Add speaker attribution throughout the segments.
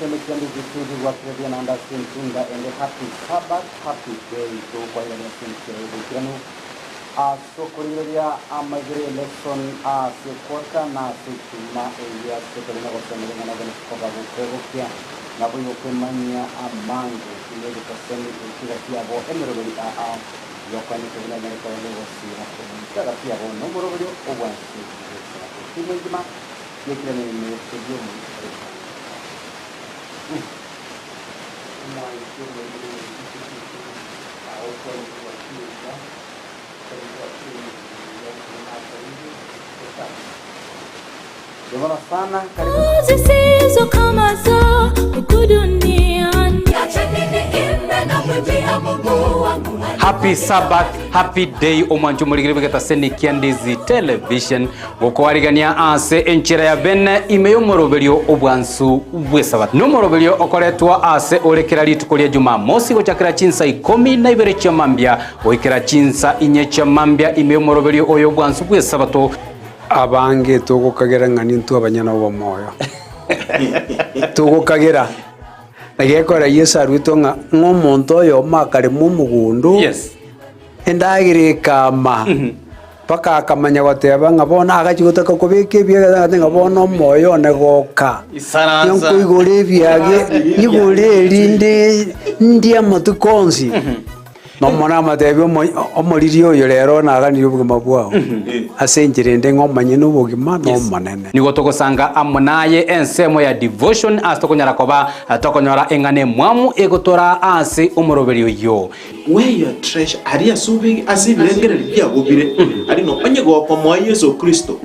Speaker 1: Kisii and Ndizi wa Kenya na Anderson Tunda and happy Sabbath, happy day to kwa ile Kisii so kulilia Amaegerio lesson sekota na sekuma ya sekona kwa na kwa sababu kwa na kwa kumania amango ile kasemi kila pia bo emerobeli yokwani kuna na kwa leo si na kwa pia bo no morobeli Obwansu kimwe kima yekile ni studio sana zisizo kama za duniani. Happy Sabbath, happy day omwanju muligire begeta seni Ndizi television gukwarigania ase enchira ya bene imeyo moroberio Obwansu Bw'Esabato no moroberio okoretwa ase orekera litukolia Jumamosi gochakira chinsa 12 cha mambia goikera chinsa 4 cha mambia imeyo moroberio oyo Obwansu Bw'Esabato
Speaker 2: abange tugukagera ngani ntu abanyana bo moyo tugukagera nagekora Yesu arwito nga ngomonto yo makare mu mugundu
Speaker 1: yes
Speaker 2: endagire kama paka akamanya goteba ngabona agachigotaka kubike bya ngabona moyo negoka
Speaker 1: isaranza
Speaker 2: yonkuyigore byage yigore linde ndia matukonzi nomona matebyo omoririo yo rero naganire ubugima bwao asenjirende ngomanye n'ubugima no manene
Speaker 1: nigo togosanga amunaye ensemo ya devotion astokonyara koba atokonyora engane mwamu egotora ase omoroberio yo
Speaker 3: where your treasure aria subi asibirengere bya gobire ari no onye go kwa Yesu Kristo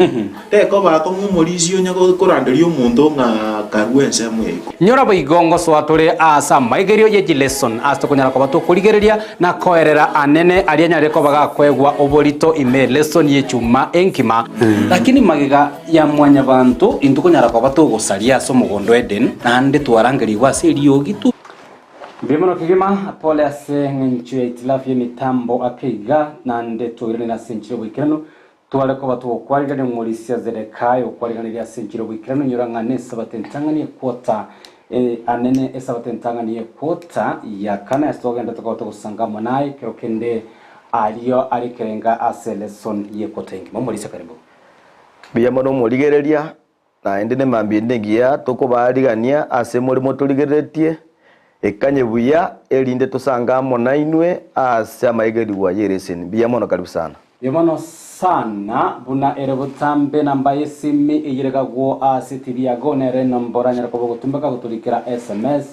Speaker 3: teko ba ko mumorizio nyago koranderio omundu nga karwense mwego
Speaker 1: nyora boigongo swatore asa Amaegerio ye lesson astokonyara koba to kurigereria na koerera anene arianyare ko baga kwegwa oborito ime lesson ye chuma enkima lakini magiga ya mwanya bantu intukonyara koba to gosaria so mugondo Eden nande twarangeri wasiriyo gitu Bimono kigima pole ase ngenchwe itilafye mitambo akiga nande tuirene na senchiro bwikirano twale ko batu kwarigane ngolisia zerekayo kwarigane ya senchiro bwikirano nyurangane sabatentangani kwota anene esabatentangani kwota ya kana stogenda to kusanga monaye kirokende aliyo alikerenga ase lesson ye kotengi momolisa karibu
Speaker 4: biyamono moligereria na endene mambinde ngia tokobarigania ase muri motoligeretie ekanye buya elinde tosanga monainwe ase Amaegerio wa yereseni biyamono karibu sana
Speaker 1: biyamono sana buna erebutambe namba yesimi eyirega go ase tibia gonere nombora nyara ko gutumbaka guturikira SMS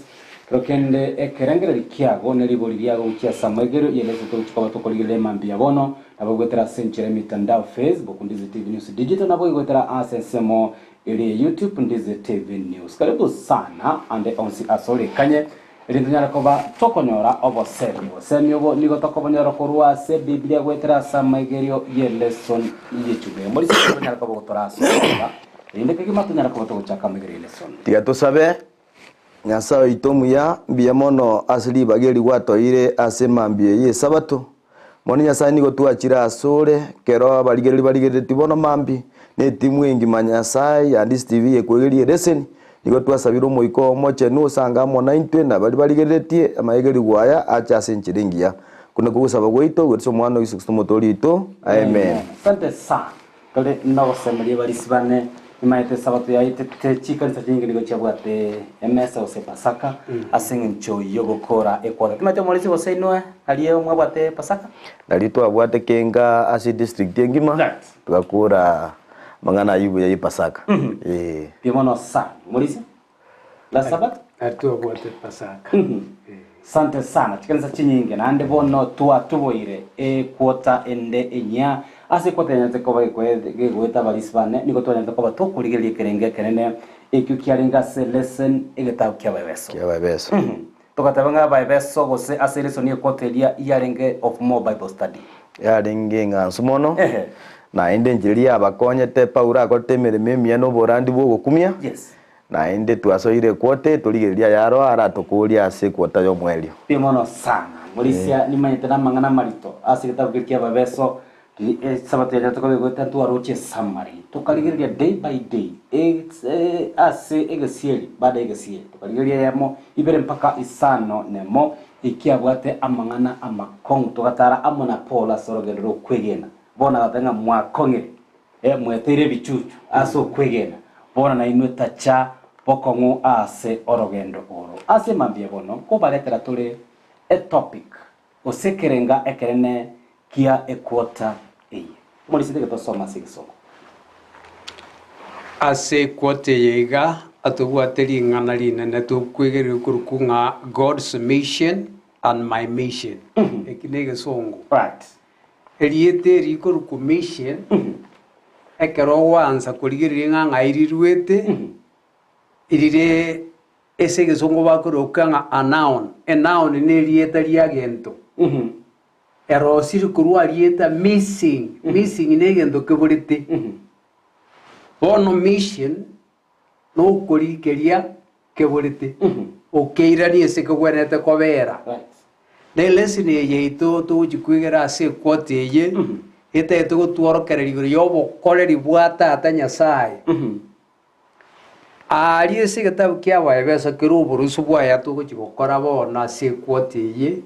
Speaker 1: krokende ekerengere likiago neliboliria go kia Amaegerio yelezo tukaba tokoligele mambia bono abogwetera senchere mitandao Facebook Ndizi TV News Digital nabogwetera asensemo ile YouTube Ndizi TV News karibu sana ande onsi asole kanye Rindunyara koba tokonyora obo semyo bo nigo tokonyora korwa se Biblia gwetera Amaegerio ye lesson yechube muri se tokonyara koba gotorasa inde kigima tunyara koba tochaka Amaegerio lesson
Speaker 4: tiga tosabe nyasa itomuya biyamono asli bageri gwatoire ase mambie ye Sabato moni nyasa nigo tuachira asore kero baligeri tibono mambi ne timu engimanya sai ya Ndizi TV ekwegerie lesson nigo twasabira moiko moche no sanga mo 90 na bali baligeretie Amaegerio gwaya acha senchiringia kuna kugusaba gweito gweso mwana wisuksto motorito amen
Speaker 1: asante sana kale no semelie bali sibane imaite Sabato ya ite chika tsajingi nigo chabwate MS ose pasaka asinge ncho yogokora ekora timate molisi ose no aliye mwabwate pasaka
Speaker 4: dalito abwate kenga asi district engima tukakura mangana yubu ya pasaka
Speaker 1: bimono sana molisi la Sabato
Speaker 2: atu abwate pasaka
Speaker 1: sante sana chikanisa chinyinge na ande bono tuboire kwota ende enya ase kwota nyanze ko bakwege gweta balisbane niko twanyanze ko batokurigelie kerenge kenene ekyo kyarenga se lesson egeta kya babeso tokatabanga babeso gose ase lesson ye kotelia yarenge of more Bible study
Speaker 4: yarenge ngansumono na ende njiria abakonyete Paula akotemere memia no borandi bwo gukumia
Speaker 1: yes
Speaker 4: na ende twasoire kwote tuligeria yaro ara tukuria ase kwota yo mwelio
Speaker 1: bimono sana mulisia nimanyete na mangana marito ase getabukia babeso Sabato ya tuko gota tu aroche summary tukarigeria day by day ase egasieli baada egasieli tukarigeria yamo ibere mpaka isano nemo ikiabwate amangana amakong tugatara amona pola sorogero kwegena bona gatenga mwakongere mwetere bichuchu aso kwegena bona na inwe tacha bokongo ase orogendo oro ase mambie bono ko baletera tole a topic osekerenga ekerene kia equota Morisite que tosoma sigisongo.
Speaker 2: Ase quote yega atugwateri ngana lina na tukwegere kurukunga God's mission and my mission. Ekinege songo.
Speaker 1: Right.
Speaker 2: Eliete rikuruku mission. Ekero wanza kuligere nganga iriruete. Irire ese gesongo bakurukanga a noun. A noun ne elieta liagento. Ero siri kurua lieta missing negendo keburite bono mission no kuri keria keburite okeira ni ese kugwenete kobera ne lesson ye ito to chikwigera ase quote ye ete to tuorokereri guri yobo koleri bwata atanya sai ari ese getabu kya waebesa kiruburusu bwaya to chibokora bona ase quote ye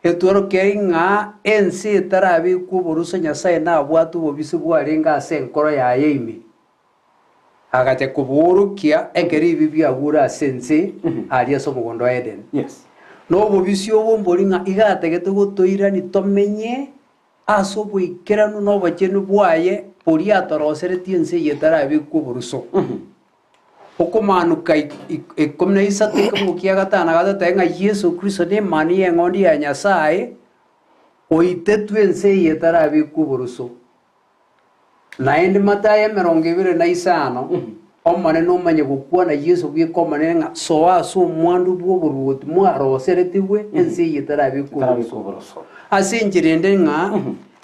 Speaker 2: etoro keringa ensi tarabi kuburusa nyasaye na bwatu bobisi bwarenga senkoro ya yemi agate kuburukia engeri bibia gura sense ali so mugondo Eden
Speaker 1: Yes.
Speaker 2: no bobisi obomboringa igategete gutoira ni tomenye aso bwikiranu no bachenu bwaye poria torosereti ensi yetarabi kuburuso okomanuka ikomna isate kamukia gatana gatatenga Yesu Kristo ne mani engondi ya Nyasaye oitetu ense yetarabi kuburuso na ende Matayo 25 omane no manye gukwana Yesu bwikomane nga soa so mwandu bwoburuti mwaroseretiwe ense yetarabi kuburuso asinjirende nga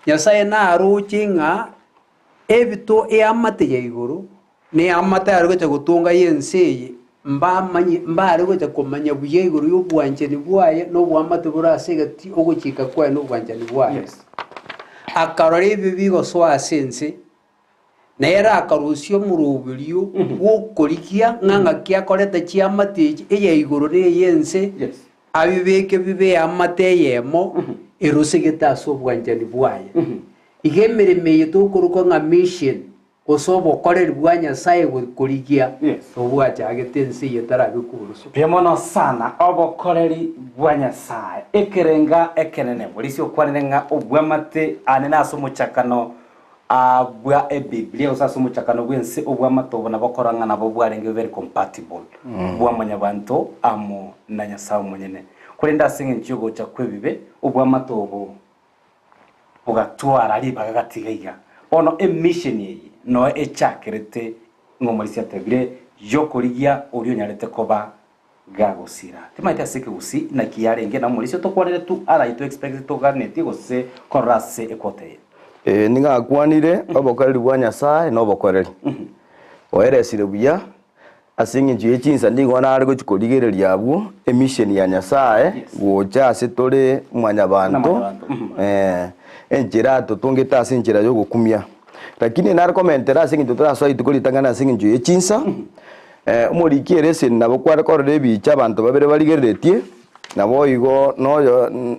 Speaker 2: Nyasaye na aruchi nga ebito eamate ya iguru ne amata ariko gutunga yenseye mba ariko kumanya buye iguru y'ubwanje ni bwaye no bwamate burasegati ogucika kwa no bwanje ni bwaye akarore bibigo so asense na era akarusyo murubiriyo wokorikia nganga kya koreta chiamate eye iguru ne yense abibeke bibe amate yemo erosegeta so bwanje ni bwaye igemereme yitokuruko nga mission osobo koreri bwanya saye kurigia obwacha agetensi yetarabi kuruso
Speaker 1: Piamono sana obo koreri bwanya saye ekerenga ekenene bolisi okwanenga obwamate anena asumuchakano abwa ebiblia usasumuchakano bwense obwamate obona bokoranga nabo bwarenge very compatible bwamanya bantu amo na Nyasaye munyene kurenda singe nchigo cha kwebibe obwamate obo ogatwara liba gatiga ono emission yeyi no echakirete ngomorisia tebire yokorigia orio nyarete koba gagosira timaita sike Gusii na kiarenge na morisio to kwarere tu ara ito expect to garneti gose korase ekote
Speaker 4: ninga kwanire obokoreri bwa Nyasaye no bokoreri oeresire buya asinge njiye chinsa ndigona ari gochikorigereria abwo emission ya Nyasaye gocha ase tore mwanya bantu enjira tutungita ase njira yo gukumia lakini na recommendera singi tutara so itukolitangana singi njuye chinsa umurikiere sin nabo kwara korre bicha abantu babere baligeretie nabo igo no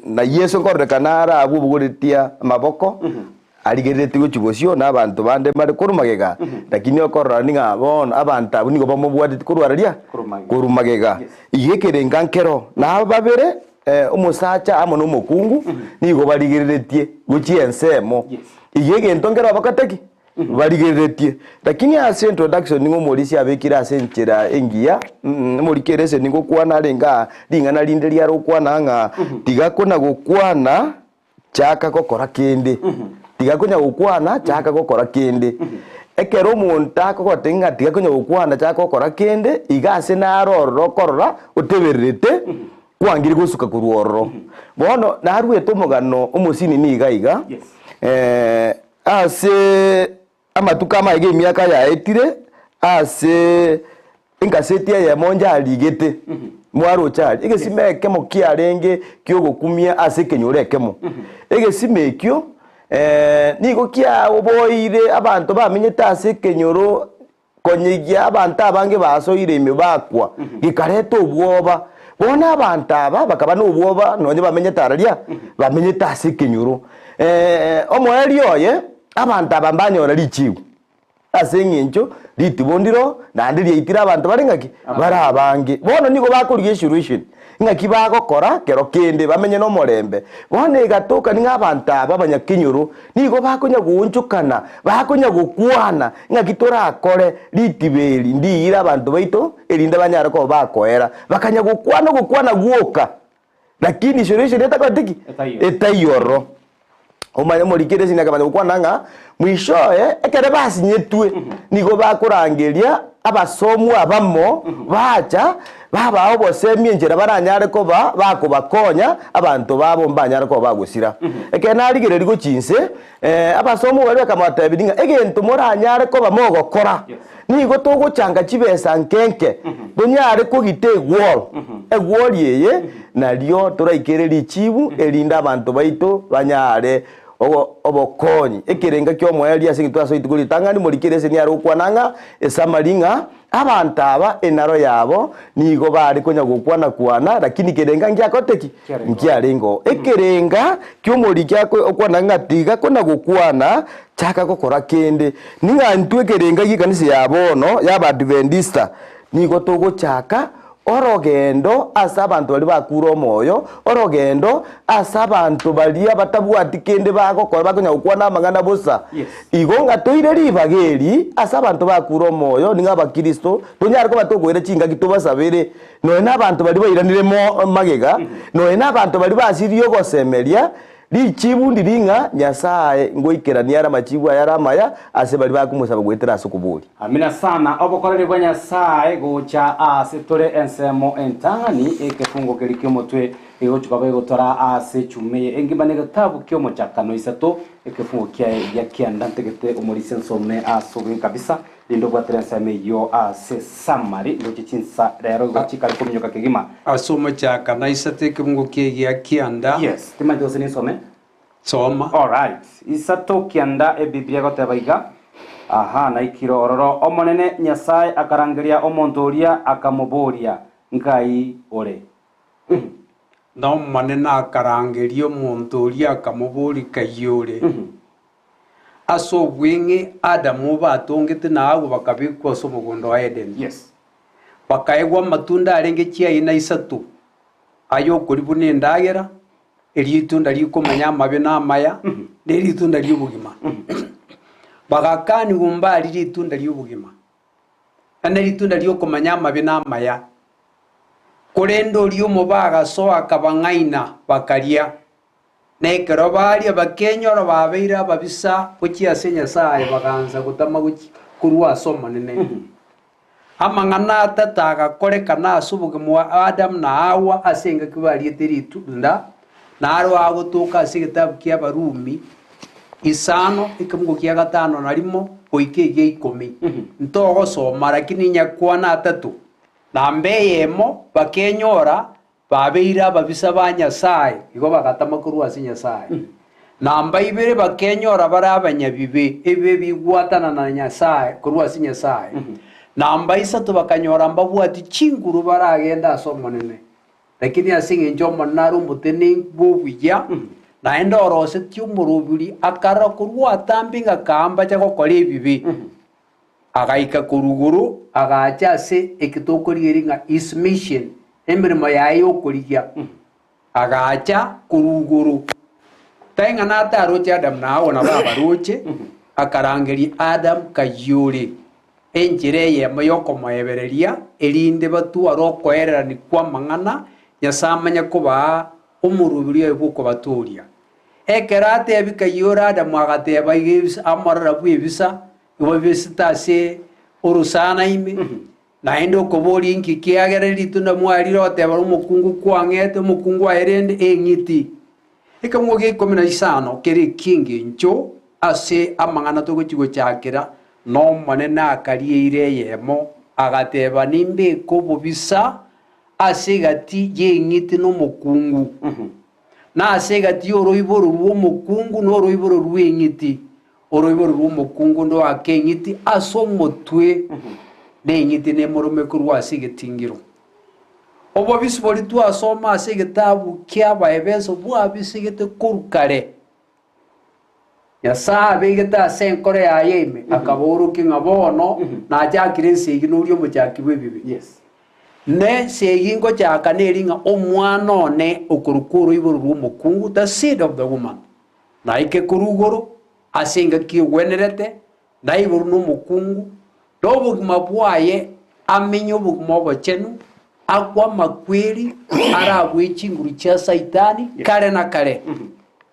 Speaker 4: na Yesu korre kanara abu buguritia maboko aligereti gochibosio na abantu bande mari kurumagega lakini okorra ninga bon abantu abu nigo bamubwati kurwararia kurumagega igekere ngankero na babere umusacha amono mukungu nigo baligeretie gochiensemo igege ntongera bakateki baligeretie lakini ase introduction ningo morisi abekira ase nchira engia morikerese ningo kwana renga ringana linderia rokwana nga tigakona gukwana chaka kokora kende tigakunya gukwana chaka kokora kende ekero muntu akogotenga tigakunya gukwana chaka kokora kende igase na roro korora uteberete kwangiri gusuka kuruoro bono narwete omugano omosini ni igaiga ase amatuka amaige imiaka ya etire ase inkaseti ya monja aligete mwaro chali egesime kemo kiarenge kyogokumia ase kenyore kemo egesime kyo nigo kia oboire abantu bamenyete ase kenyoro konyigia abantu abange basoire imibakwa gikareta obwoba bona abantu aba bakaba n'obwoba nonye bamenyete araria bamenyete ase kenyoro omoeri oye abantu aba mbanyora richibu ase ng'encho ritibondiro nandi riaitira abantu bari ng'aki bari abange bono nigo bakorigia solution ng'aki bagokora kero kende bamenye n'omorembe bono egatoka ning'a abantu aba abanyakenyoro nigo bakonya goonchokana bakonya gokwana ng'aki torakore ritiberi ndiira abantu baito erinde banyare koba bakoera bakanya gokwana gwoka lakini solution etakotiki etayoro omanya morikere sinakamanya gokwana ng'a mwishoe ekere basinyetwe nigo bakorangeria abasomu abamo bacha baba obosemi enjera baranyare koba bakobakonya abantu babo mbanyare koba bagusira ekena arigereri gochinse abasomu bari bakamatebinga egento moranyare koba mogokora nigo togochanga chibesa nkenke tonyare kogite egwol yeye nario toraikereri chibu erinda abantu baito banyare obokonyi ekerenga kyomweli ase gitwaso itukuritanga ni morikere se niaro kwananga esamaringa abantu aba enaro yabo nigo bari konya gukwana lakini kerenga ngyakoteki nkyarengo ekerenga kyomori kyako okwananga tiga kona gukwana chaka gokora kende ninga ntwe kerenga gikanise yabono yaba adventista nigo togochaka orogendo asa abantu bali bakura omoyo orogendo asa abantu bali abatabwati kende bagokora bakonya gukwana amang'ana bosa igonga toire ribageri asa abantu bakura omoyo ninga abakristo tonyare ko batogwere chinga kitobasabere noena abantu bali bairanire magega noena abantu bali basirio gosemeria richibu ndiringa nyasaye ngoikerania ara machibu ayara maya ase bali bakumusaba gwetera asukuburi
Speaker 1: amina sana obokorere kwa nyasaye gocha ase tore ensemo entangani ekefungo kerikyo motwe egochuka begotora ase chumeye engibane gatabu kyo mochakano isato ekefungo kya yakianda ntegete umurisi nsome asobe kabisa lindo kwa enseme yo ase samari ndoche chinsa rero gochika komnyoka kegima
Speaker 2: asoma chakana isate kefungo kya yakianda
Speaker 1: yes timaje osini some
Speaker 2: soma
Speaker 1: all right isato kianda biblia gotebaiga aha na ikiro ororo omonene nyasaye akarangeria omontoria akamuboria ngai ore
Speaker 2: no manena akarangeria omontoria akamubori kayore aso bwinge adamu batongete nawo bakabikwa so mugondo wa Eden
Speaker 1: yes
Speaker 2: bakaegwa matunda arenge chiaina isatu ayo kuribune ndagera eritunda likomanya amabe n'amaya neritunda ly'ubugima bagakani gumbali litunda ly'ubugima ane litunda lyokomanya amabe n'amaya kurendo ly'umubaga so akabangaina bakalia nekero bali abakenyoro babeira babisa kukiase nyasaye baganza gutama kurwa soma nene amang'ana tataga korekana asubugimo wa Adam na Hawa asenga kibali teritunda naro agotoka sigitabu kia barumi isano ikamugo kia gatano narimo oike ge 10 ntogo soma lakini nyakwana 3 na mbeyemo bakenyora babeira babisa banyasaye igo bagatama kurwa sinyasaye na mbaibere bakenyora barabanya bibe ebe bigwatana na nyasaye kurwa sinyasaye na mbaisa to bakanyora mbabwati chinguru baragenda somonene lakini asinge njomo naru mutene bobujya naenda orose tyumurubiri akara kurwa tambinga kamba chako kole bibi agaika kuruguru agacha se ekitokoriringa is mission emirimo yayo kuriya agacha kuruguru tainga nata roche Adam nawo na baba roche akarangeri Adam kayuri enjire ye mayoko mayebereria elinde batu arokoerera ni kwa mang'ana nyasamanya kuba umurubiri ebuko baturia ekerate ebikayora Adam agateba igibisa amarara bwibisa ibobisita se urusana ime naendo kobori inki kiagereri tunda mwari rote baro mukungu kwangete mukungu aerende engiti ikamwoge 15 keri kingi ncho ase amang'ana to gochigo chakira no manena akariire yemo agateba nimbe kobobisa ase gati yengiti no mukungu na asegati oroiboro rw'omokungu no oroiboro rw'eng'iti oroiboro rw'omokungu ndo akeng'iti asomotwe n'eng'iti nemorome korwa ase egetingiro obo bisibori twasoma ase egetabu kia Abaefeso bwabisigete korukare Nyasaye abegete ase enkore yaye ime akaborokia ng'a bono nachakire ensegi noria omochaki bw'ebibe ne segi ngochaka neri ng'a omwana one okoruka oroiboro rw'omokungu the seed of the woman naike korugoro ase engaki egwenerete na igoro n'omokungu na obogima bwaye amenye obogima obochenu akwa makweri arabwe chinguru chia saitani kare na kare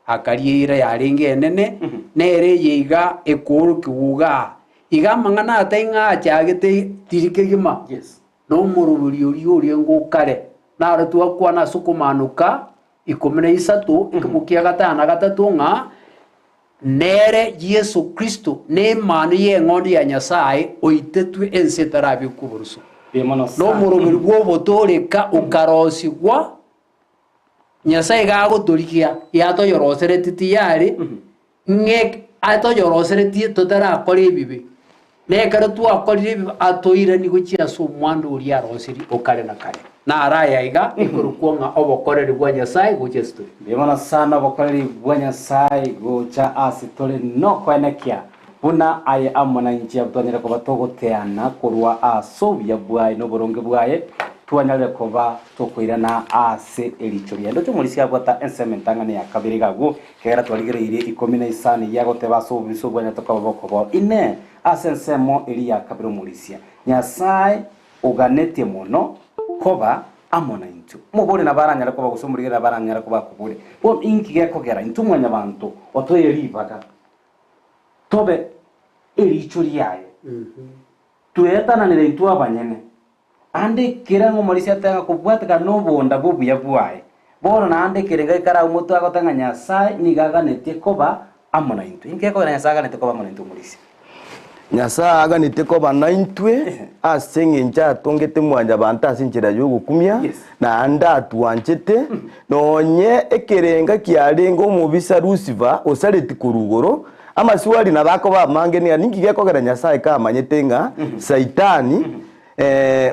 Speaker 2: akariira yarenge enene nere yiga ekoro kiuga iga mangana atainga achagete tirikegima no moruburi ori ngukare na aratu akwana sukumanuka 13 ikibukia gatana gatatu ng'a nere Yesu Kristo ne manu ye ngondi ya Nyasaye oitetwe ensetarabi kuburuso no moruburi gwobotoreka ukarosigwa Nyasaye gagotorikia yatoyorosere tiyari nge atoyorosere totarakora ebibe nekare twakorire ebibe atoire nigochia so omwando ori arosiri okare na kare na araya iga ikorukwonga obokoreri bwa Nyasaye gocha story
Speaker 1: bimana sana obokoreri bwa Nyasaye gocha asitore no kwenekia buna aye amona inchi abutonyere ko batogoteana korwa asobya bwaye no boronge bwaye twanyale koba tokoirana ase erichoria ndo tumulisia bwata ensementangane ya kabiri gagu kera twaligereire 15 yagoteba so bisobwanya tokaboko bo ine asensemo eri ya kabiri mulisia Nyasaye uganetie mono koba amona intu mubore na baranyara koba gusomurigera na baranyara koba kubure bo inki gekogera intu mwanya bantu otoyeribaga tobe erichoriaye tuetananire intu abanyene ande kirango morisia tanga kubwataka no bonda bubuya bwaye bono na ande kirenga ikara umutu agotanga Nyasaye nigaganete koba amona intu ingeko Nyasaye aganete koba amona intu morisia
Speaker 4: Nyasaye aganete koba na intwe asenge nja tongete mwanja banta asinchira yogukumia na anda tuanchete nonye ekerenga kiarengo mubisa Lucifer osareti kurugoro ama siwali na bako ba mangeni aningi gekogera Nyasaye kama nyetenga saitani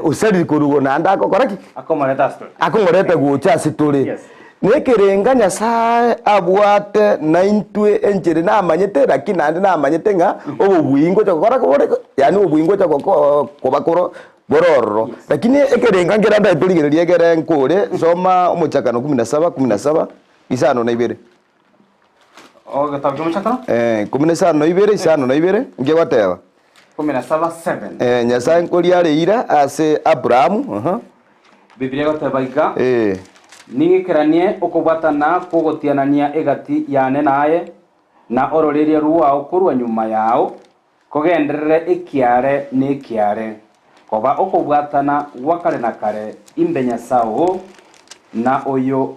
Speaker 4: usari kurugo na ndako koraki akomoreta gucha situri nekerenga Nyasaye abwate na intwe enjere na amanyete lakini andi na amanyete nga obubwingo chakora kore yani obubwingo chakoko kobakoro bororo lakini ekerenga ngeranda iturigererie gere nkore soma umuchakano 17 isano na ibere
Speaker 1: gatabu umuchakano
Speaker 4: 17 isano na ibere ngewateba
Speaker 1: 17:7
Speaker 4: Nyasaye nkori areira ase Abrahamu
Speaker 1: Biblia gotebaika nigikeranie okobwatana kogotianania egati yane naye na ororeria ruwao kurwa nyuma yao kogenderere ekiare nekiare koba okobwatana wakare na kare imbe Nyasaye na oyo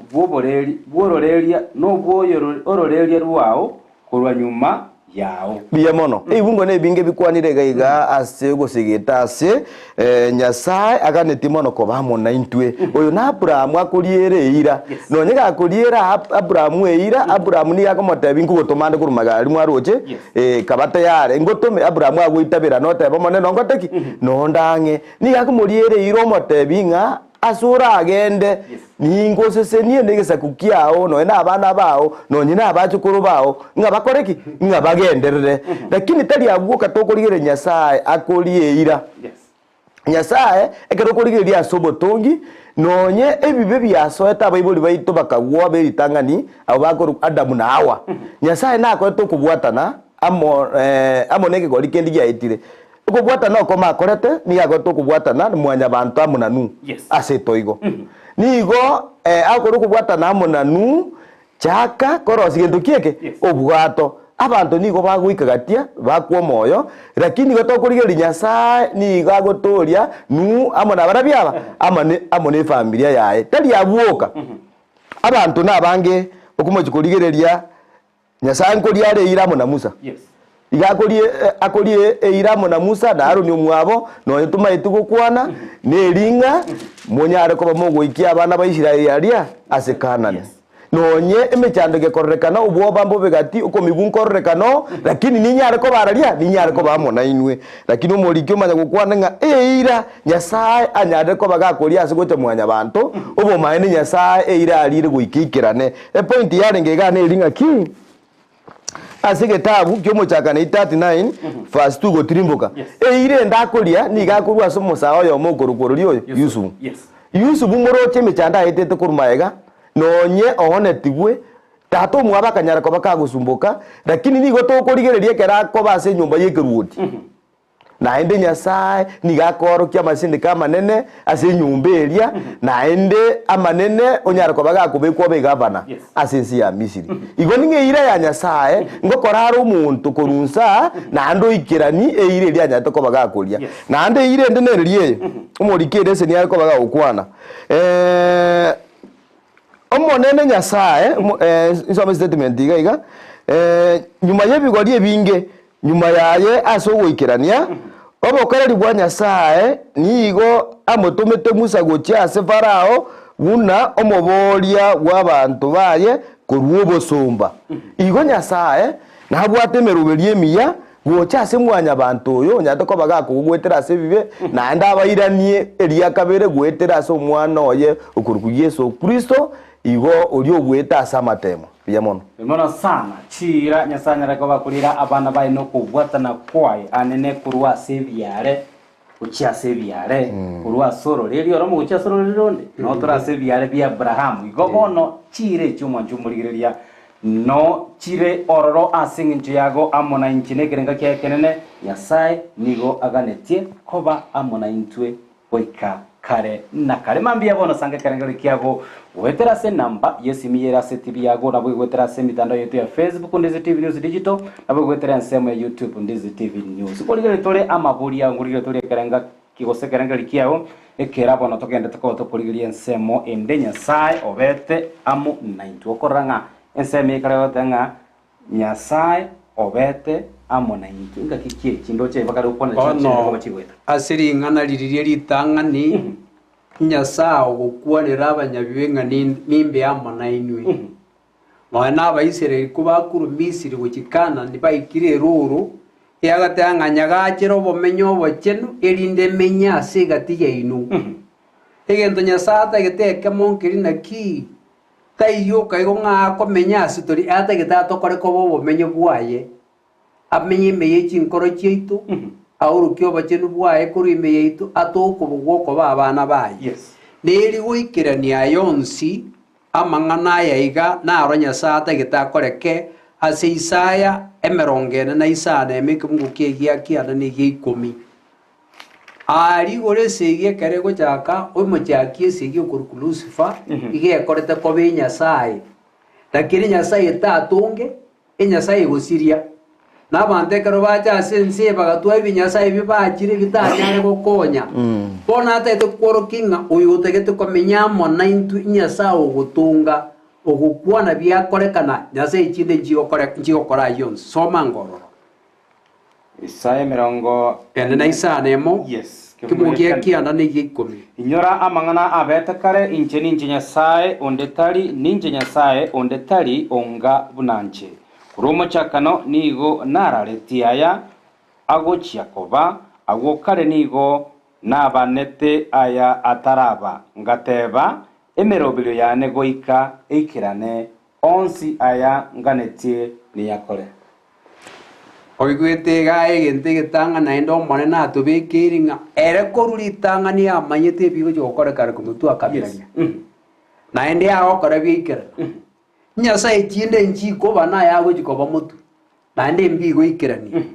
Speaker 1: bwororeria no bwororeria ruwao kurwa nyuma yao
Speaker 4: biya mono ibungo ne binge bikwanire gaiga ase gosigeta ase Nyasaye aganeti mono ko bamona intwe oyo na Abrahamu akuriere ira nonye gakuriera Abrahamu eira Abrahamu ni akomotebi ngugotomande kurumagari mwaroche kabata yare ngotome Abrahamu agwitabira noteba mone nongoteki nondange ni gakumuriere ira omotebi nga asura agende ningo sesenie negesa kukiao no na abana bao no nyina abachukuru bao nga bakoreki nga bagenderere lakini tali aguka tokorigere Nyasaye akorieira Nyasaye ekerokorigere asobotongi nonye ebibe byasoeta Bible baito bakagwa beritangani abakoro Adamu na Hawa Nyasaye nako tokubwatana amoneke gori kendi gyaitire okubwatana okoma akorete ni agoto kubwatana mwanya bantu amunanu ase toigo nigo akoro kubwatana amunanu chaka korosi gento kieke obwato abantu nigo bagwikagatia bakwo moyo lakini gotokurigeri Nyasaye nigo agotoria nu amona barabyaba amone familia yae tali abuoka abantu nabange okumojikurigereria Nyasaye nkori areira amona Musa akorie eiramo na Musa na Haruni omwabo no yituma itugukwana neringa monyare ko bamugo ikia abana ba Isiraeli aria ase Kanani nonye emechando gekorekana ubwo bambo begati uko mibunkorekano lakini ninyare ko bararia ninyare ko bamona inwe lakini umorikyo manya gukwana nga eira Nyasaye anyade ko bagakoria ase gocha mwanya bantu ubo maene Nyasaye eira alire guikikirane point yarenge gane iringa ki ase getabu kyo mochakana 39 verse 2 gotirimboka eire ndakoria ni gakorwa ase musawo yo mokorukoro oyo Yusufu moroche mechanda etete kurumaega nonye ohonetigwe tato mwaba kanyara ko bakagusumbuka lakini nigo tokorigereria kera ko base nyumba yekeruoti na ende Nyasaye nigakoro kya masindi kama nene ase nyumba eria na ende amanene onyara ko bagakubekwa begavana asensi ya Misiri igo ninge ira ya Nyasaye ngokoraro umuntu korunsa na ando ikirani eire ria nyata ko bagakoria na ande ire ende nerie umorikere se niare ko bagakwana omonene Nyasaye insome statement iga nyuma yebigori ebinge nyuma yaye aso goikirania obokoreri bwa Nyasaye nigo amotomete Musa gocha ase Farao buna omoboria w'abantu baye korwa obosumba igo Nyasaye nabwate meruberie miya gocha ase mwanya bantu oyo nyate ko bagakugwetera ase bibe na ndabairanie eria kabere gwetera ase omwana oye okuruku Yesu Kristo igo uri ogweta asa matemo biyamono
Speaker 1: bimona sana chira Nyasaye ariko bakurira abana baye no kubwatana kwaye anene kurwa sebiare ucha sebiare kurwa soro rero romo ucha soro ronde no tora sebiare bi Abraham igo bono chire chuma chumurigiria no chire ororo asinginje yago amona inchine kerenga kya kenene Nyasaye nigo aganetie koba amona intwe boika kare na kare mambia bono sange karengeri kiago wetera se namba yesimiyera se TV yago na wetera se mitandao yetu ya Facebook Ndizi TV News Digital na wetera nsemo ya YouTube Ndizi TV News kuligere tole amaburi ya ngurire tole karenga kigose karengeri kiago ekera bono tokende to kuligere nsemo ende Nyasaye obete amu 90 okoranga nsemo karewatanga Nyasaye obete amona inga kikie chindo che bakari upona
Speaker 2: chindo bachigweta asiri ngana liririe litangani Nyasaye gukwanira abanyabibenga nimbe amona inwe mwana abaisireli kubakuru Misiri gukikana nibaikire ruru yagatanganya gakiro bomenyo bochenu erinde menya asigatiye inu egento Nyasaye atagiteke monkiri naki taiyo kaigo ngako menya asitori atagitato kore ko bomenyo bwaye amenye meyechi nkoro cheitu auru kyo bachenu bwae kuri meyeitu atoko bugoko babana baye neri goikirania yonsi amangana yaiga na aronya sata gitakoreke ase Isaya emerongene na Isana emekumgukie giakiana ni gikumi ari gore segie kare go chaka omochakie segie kurukulusifa ige korete ko be Nyasaye lakini Nyasaye tatonge Nyasaye gosiria nabante karo bacha sense bagatwa Nyasaye bibakire bitanyare gokonya bona atete kworokinga uyu tegete komenya mona intu Nyasaye ogutunga ogukwana byakorekana Nyasaye chinde njigo kora yons soma ngororo
Speaker 1: Isaya mirongo
Speaker 2: ende na Isaya nemo kimugie kianda ni gikumi
Speaker 1: inyora amangana abeta kare incheni Nyasaye ondetali ninje Nyasaye ondetali onga bunanche kuromo chakano nigo nararetiaya agochia koba agokare nigo nabanete aya ataraba ngateba emerobilo yane goika ikirane onsi aya nganetie ni yakore
Speaker 2: oigwete gae gente gitanga na endo mone na tubikiringa ere koruri tanga ni amanyete bigo jokore kare kumutu akabiranya na ende aho kare bikira Nyasaye chinde nchiko bana yago jikoba mutu na ende mbigo ikirani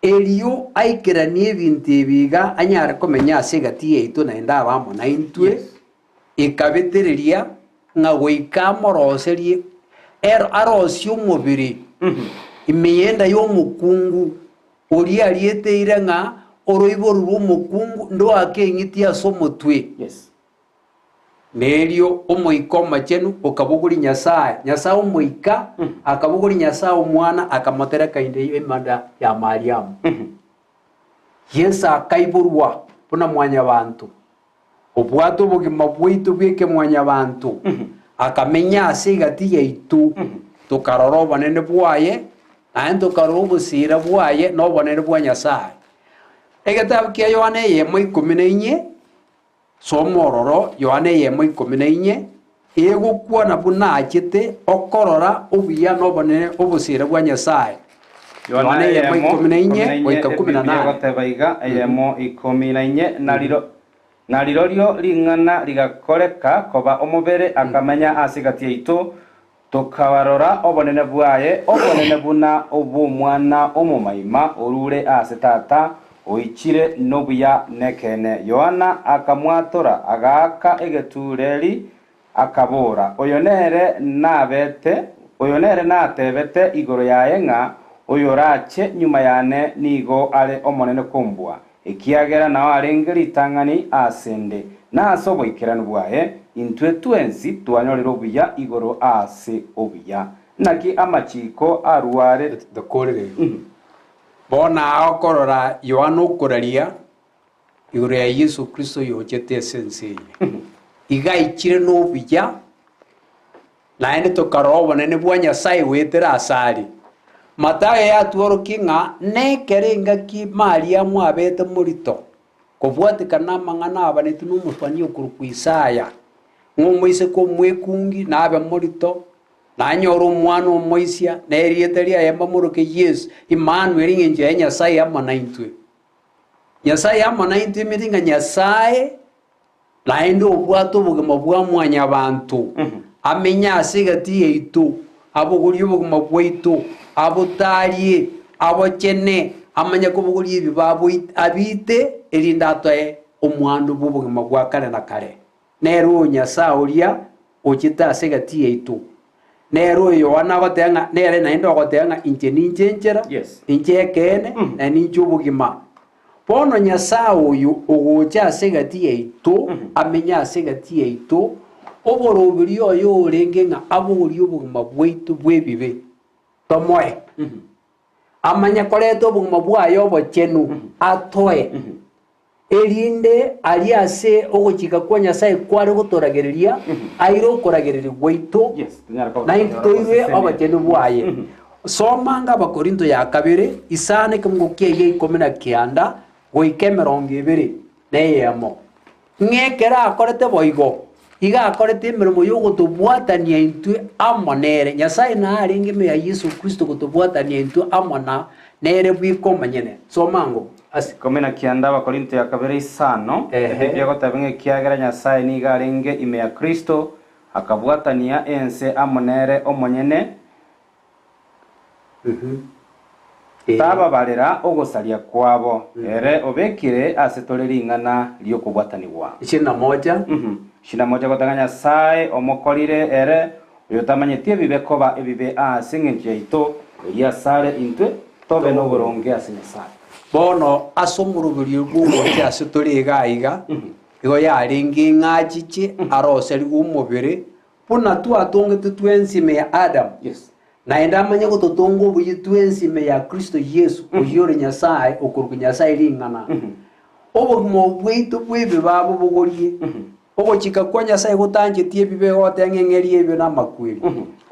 Speaker 2: eliyo aikirani ebintu biga anyara komenya asegati yeito na enda abamo na intwe ikabetereria nga goikamoroserie arosio mubiri imeyenda yo mukungu ori arieteire nga oroiboru mukungu ndo akengitia somotwe Nerio omoiko machenu okabuguri Nyasaye omoika akabuguri Nyasaye omwana akamotera kainde imanda ya Mariamu Yesa akaiburwa puna mwanya bantu obwato bugima bwitu bweke mwanya bantu akamenya ase egati yaitu tukarora obonene bwaye naende tukarora obosira bwaye na obonene bwa Nyasaye. Egitabu kia Yohana 1:14 somororo Yohana 1:14 egokwana buna achete okorora obuya na obonene obosira bwa Nyasaye. Yohana 1:14 goika 18
Speaker 1: gotebaiga 1:14 narirorio ring'ana rigakoreka koba omubere akamenya asigati yaitu tukawarora obonene bwaye obonene buna obumwana omumaima orure ase tata oichire nobuya nekene. Yohana akamwatora agaka egetureri akabora oyonere natebete igoro yaye ng'a oyorache nyuma yane nigo ale omonene kumbwa ekiagera nao arengeri itang'ani asende nase oboikeranu bwaye intwe twensi twanyorera obuya igoro ase obuya naki amachiko arware
Speaker 2: dokorere bona okorora Yohana okoraria igoro ya Yesu Kristo yochete esense igaichire n'obuya naende tukarora obonene bwa Nyasaye wetera asari Matayo yatuoroki ng'a nekerenga ki Mariamu abete morito kobwatikana amang'ana abanetu n'omoswani okuru kwa Isaya ng'omoise komwekungi nabe morito nanyora omwana omoisia neriete riayemba moroke Yesu Emmanuel ng'encho ya Nyasaye amo naintwe Nyasaye amo naintwe miringa Nyasaye naende obwate obogima bwa mwanya bantu amenya ase egati yaitu abogoria obogima bwaitu abotarie abochene amanya kobogoria ebibabo abite erinde atoe omwando bw'obogima bwa kare na kare nero Nyasaye oria ochita ase egati yaitu nero Yohana agoteng'a nere naende ogoteng'a inche ninche enchera inche ekene na ninche obogima bono Nyasaye oyo ogocha ase egati yaitu amenya ase egati yaitu oborobiri oyo orenge ng'a abogoria obogima bwaitu bw'ebibe tomoe amanya koreta obogima bwaye obochenu atoe erinde ari ase ogochika kwa Nyasaye kware gotoragereria aire okoragereria gwaitu na intoirwe obochenu bwaye somanga Abakorinto ya 2 isane kemugokia 19 goika 20 neyemo ng'ekera akorete boigo iga akorete emeremo yogotobwatania intwe amonere Nyasaye narenge me ya Yesu Kristo gotobwatania intwe amona nere bwikomanyene somango
Speaker 1: asi komena kianda Abakorinto ya 2 isano ebyo gotabenge kiagera Nyasaye niga arenge ime ya Kristo akabwatania ense amonere omonyene tababarera ogosaria kwabo ere obekire ase torering'ana lyokobwatanibwa 21 gotanga Nyasaye omokorire ere oyotamanyetie ebibe koba ebibe ase eng'encho yaito eriasare intwe tobe noboronge ase Nyasaye
Speaker 2: bono ase omoroberi bw'ogocha ase toriga iga igo yarenge ng'achiche aroseri gw'omobere buna twatongete twensime ya Adam naende amanye gototonga obuya twensime ya Kristo Yesu oyore Nyasaye okoruka Nyasaye ring'ana obogima bwaitu bw'ebibabo bogorie ogochika kwa Nyasaye gotangetie ebibe goteng'eng'eri ebio namakweri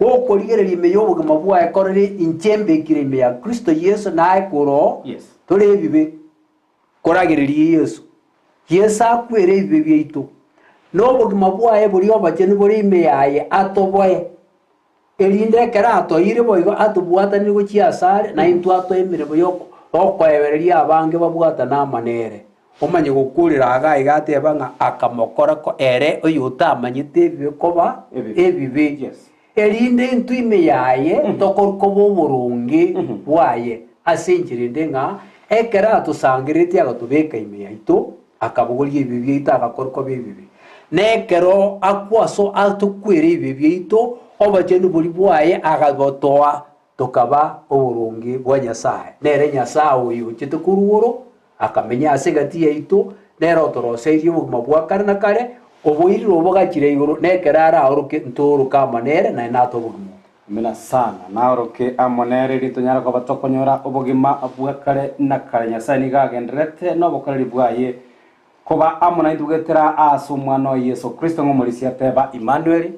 Speaker 2: gokorigereria ime ya obogima bwaye korere inchembekire ime ya Kristo Yesu naye koro tore ebibe koragereria Yesu akwere ebibe biaitu n'obogima bwaye bori obachenu bori ime yaye atoboe erinde ekera atoire boigo atobwatanire gochia asare na intwe atoe emeremo okoebereria abange babwatana amanere omanye gokurira agaiga ateba ng'a akamokorako ere oyo otamanyete ebibe koba ebibe erinde intwe ime yaye tokorukoba oboronge bwaye ase encherende ng'a ekera atosangerete agatobeka ime yaito akabogoria ebibe biaito agakorukoba ebibe nekero akwaso atokwere ebibe biaito obachenu bori bwaye agagotoa tokaba oboronge bwa Nyasaye nere Nyasaye oyo chete kuruoro akamenya ase gati yaito nero otoroseirie obogima bwa kare na kare oboirire obogachire igoro nekerara aoroke ntoroka amanere na inato obogima
Speaker 1: mina sana naoroke amonere ritonyara koba tokonyora obogima bwa kare na kare Nyasaye nigagenderete nobokoreri bwaye koba amona itugetera ase omwana wa Yesu Kristo ng'omorisia teba Emmanuel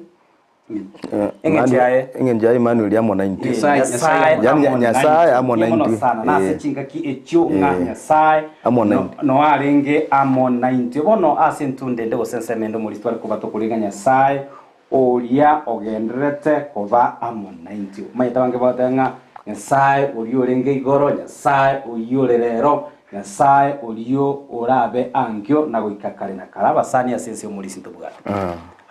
Speaker 4: Engenjaye Emmanuel amo 90.
Speaker 1: Nyasaye
Speaker 4: amo 90.
Speaker 1: Sana nase chingaki echo nga Nyasaye
Speaker 4: amo 90.
Speaker 1: No arenge amo 90. Bono asentunde ndego sensemendo muri twari kubato kuliga Nyasaye oria ogendrete kuba amo 90. Maita bange batenga Nyasaye orio renge igoro, Nyasaye orio rero, Nyasaye orio orabe angyo na goikakare na karaba sani asense muri sintubwa.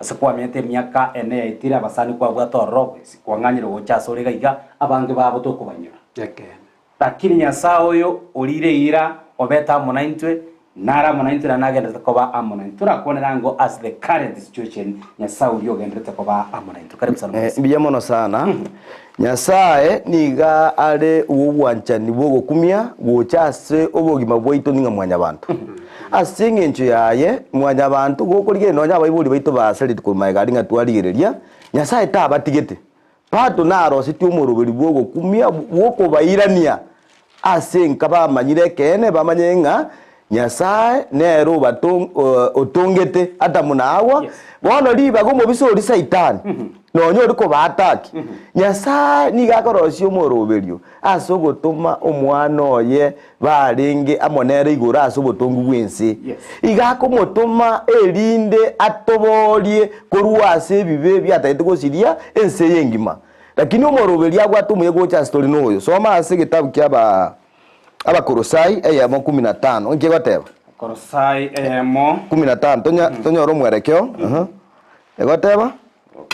Speaker 1: Asa kwa miete miaka ene ya itira abasani kwa bwato rogo kwanganyiro gochaso rega iga abange babo to kubanyura lakini Nyasaye oyo olire ira obeta amo 90 nara amo 90 na nagenda koba amo 90 turakonera ngo as the current situation Nyasaye oyo gendrete koba amo 90 karibu sana
Speaker 4: biyamono sana Nyasaye niga ale ubwanchani bwo kumya gochase obogima bwaito ninga mwanya bantu asinge ncho yaye mwanya bantu gokorige no nya bayibuli baito basalite ku maigari nga twarigereria Nyasaye tabatigete pato naro siti umurubiri bwo kumya bwo bayirania asinga bamanyire kene bamanyenga Nyasaye nero otongete ata munawa bono liba go mubisori Satan no nyo riko bataki Nyasaye ni gakorosio umoroberio asogotuma omwana oye barenge amonere igura asobotongu bwense igakomotuma erinde atoborie koruase bibe byataite gosiria ense yengima lakini umoroberio agwatumuye gocha story noyo soma ase gitabu kyaba Abakorosai eyamo 15 nge goteba
Speaker 1: Korosai eyamo
Speaker 4: 15 tonyoro mwerekeo egoteba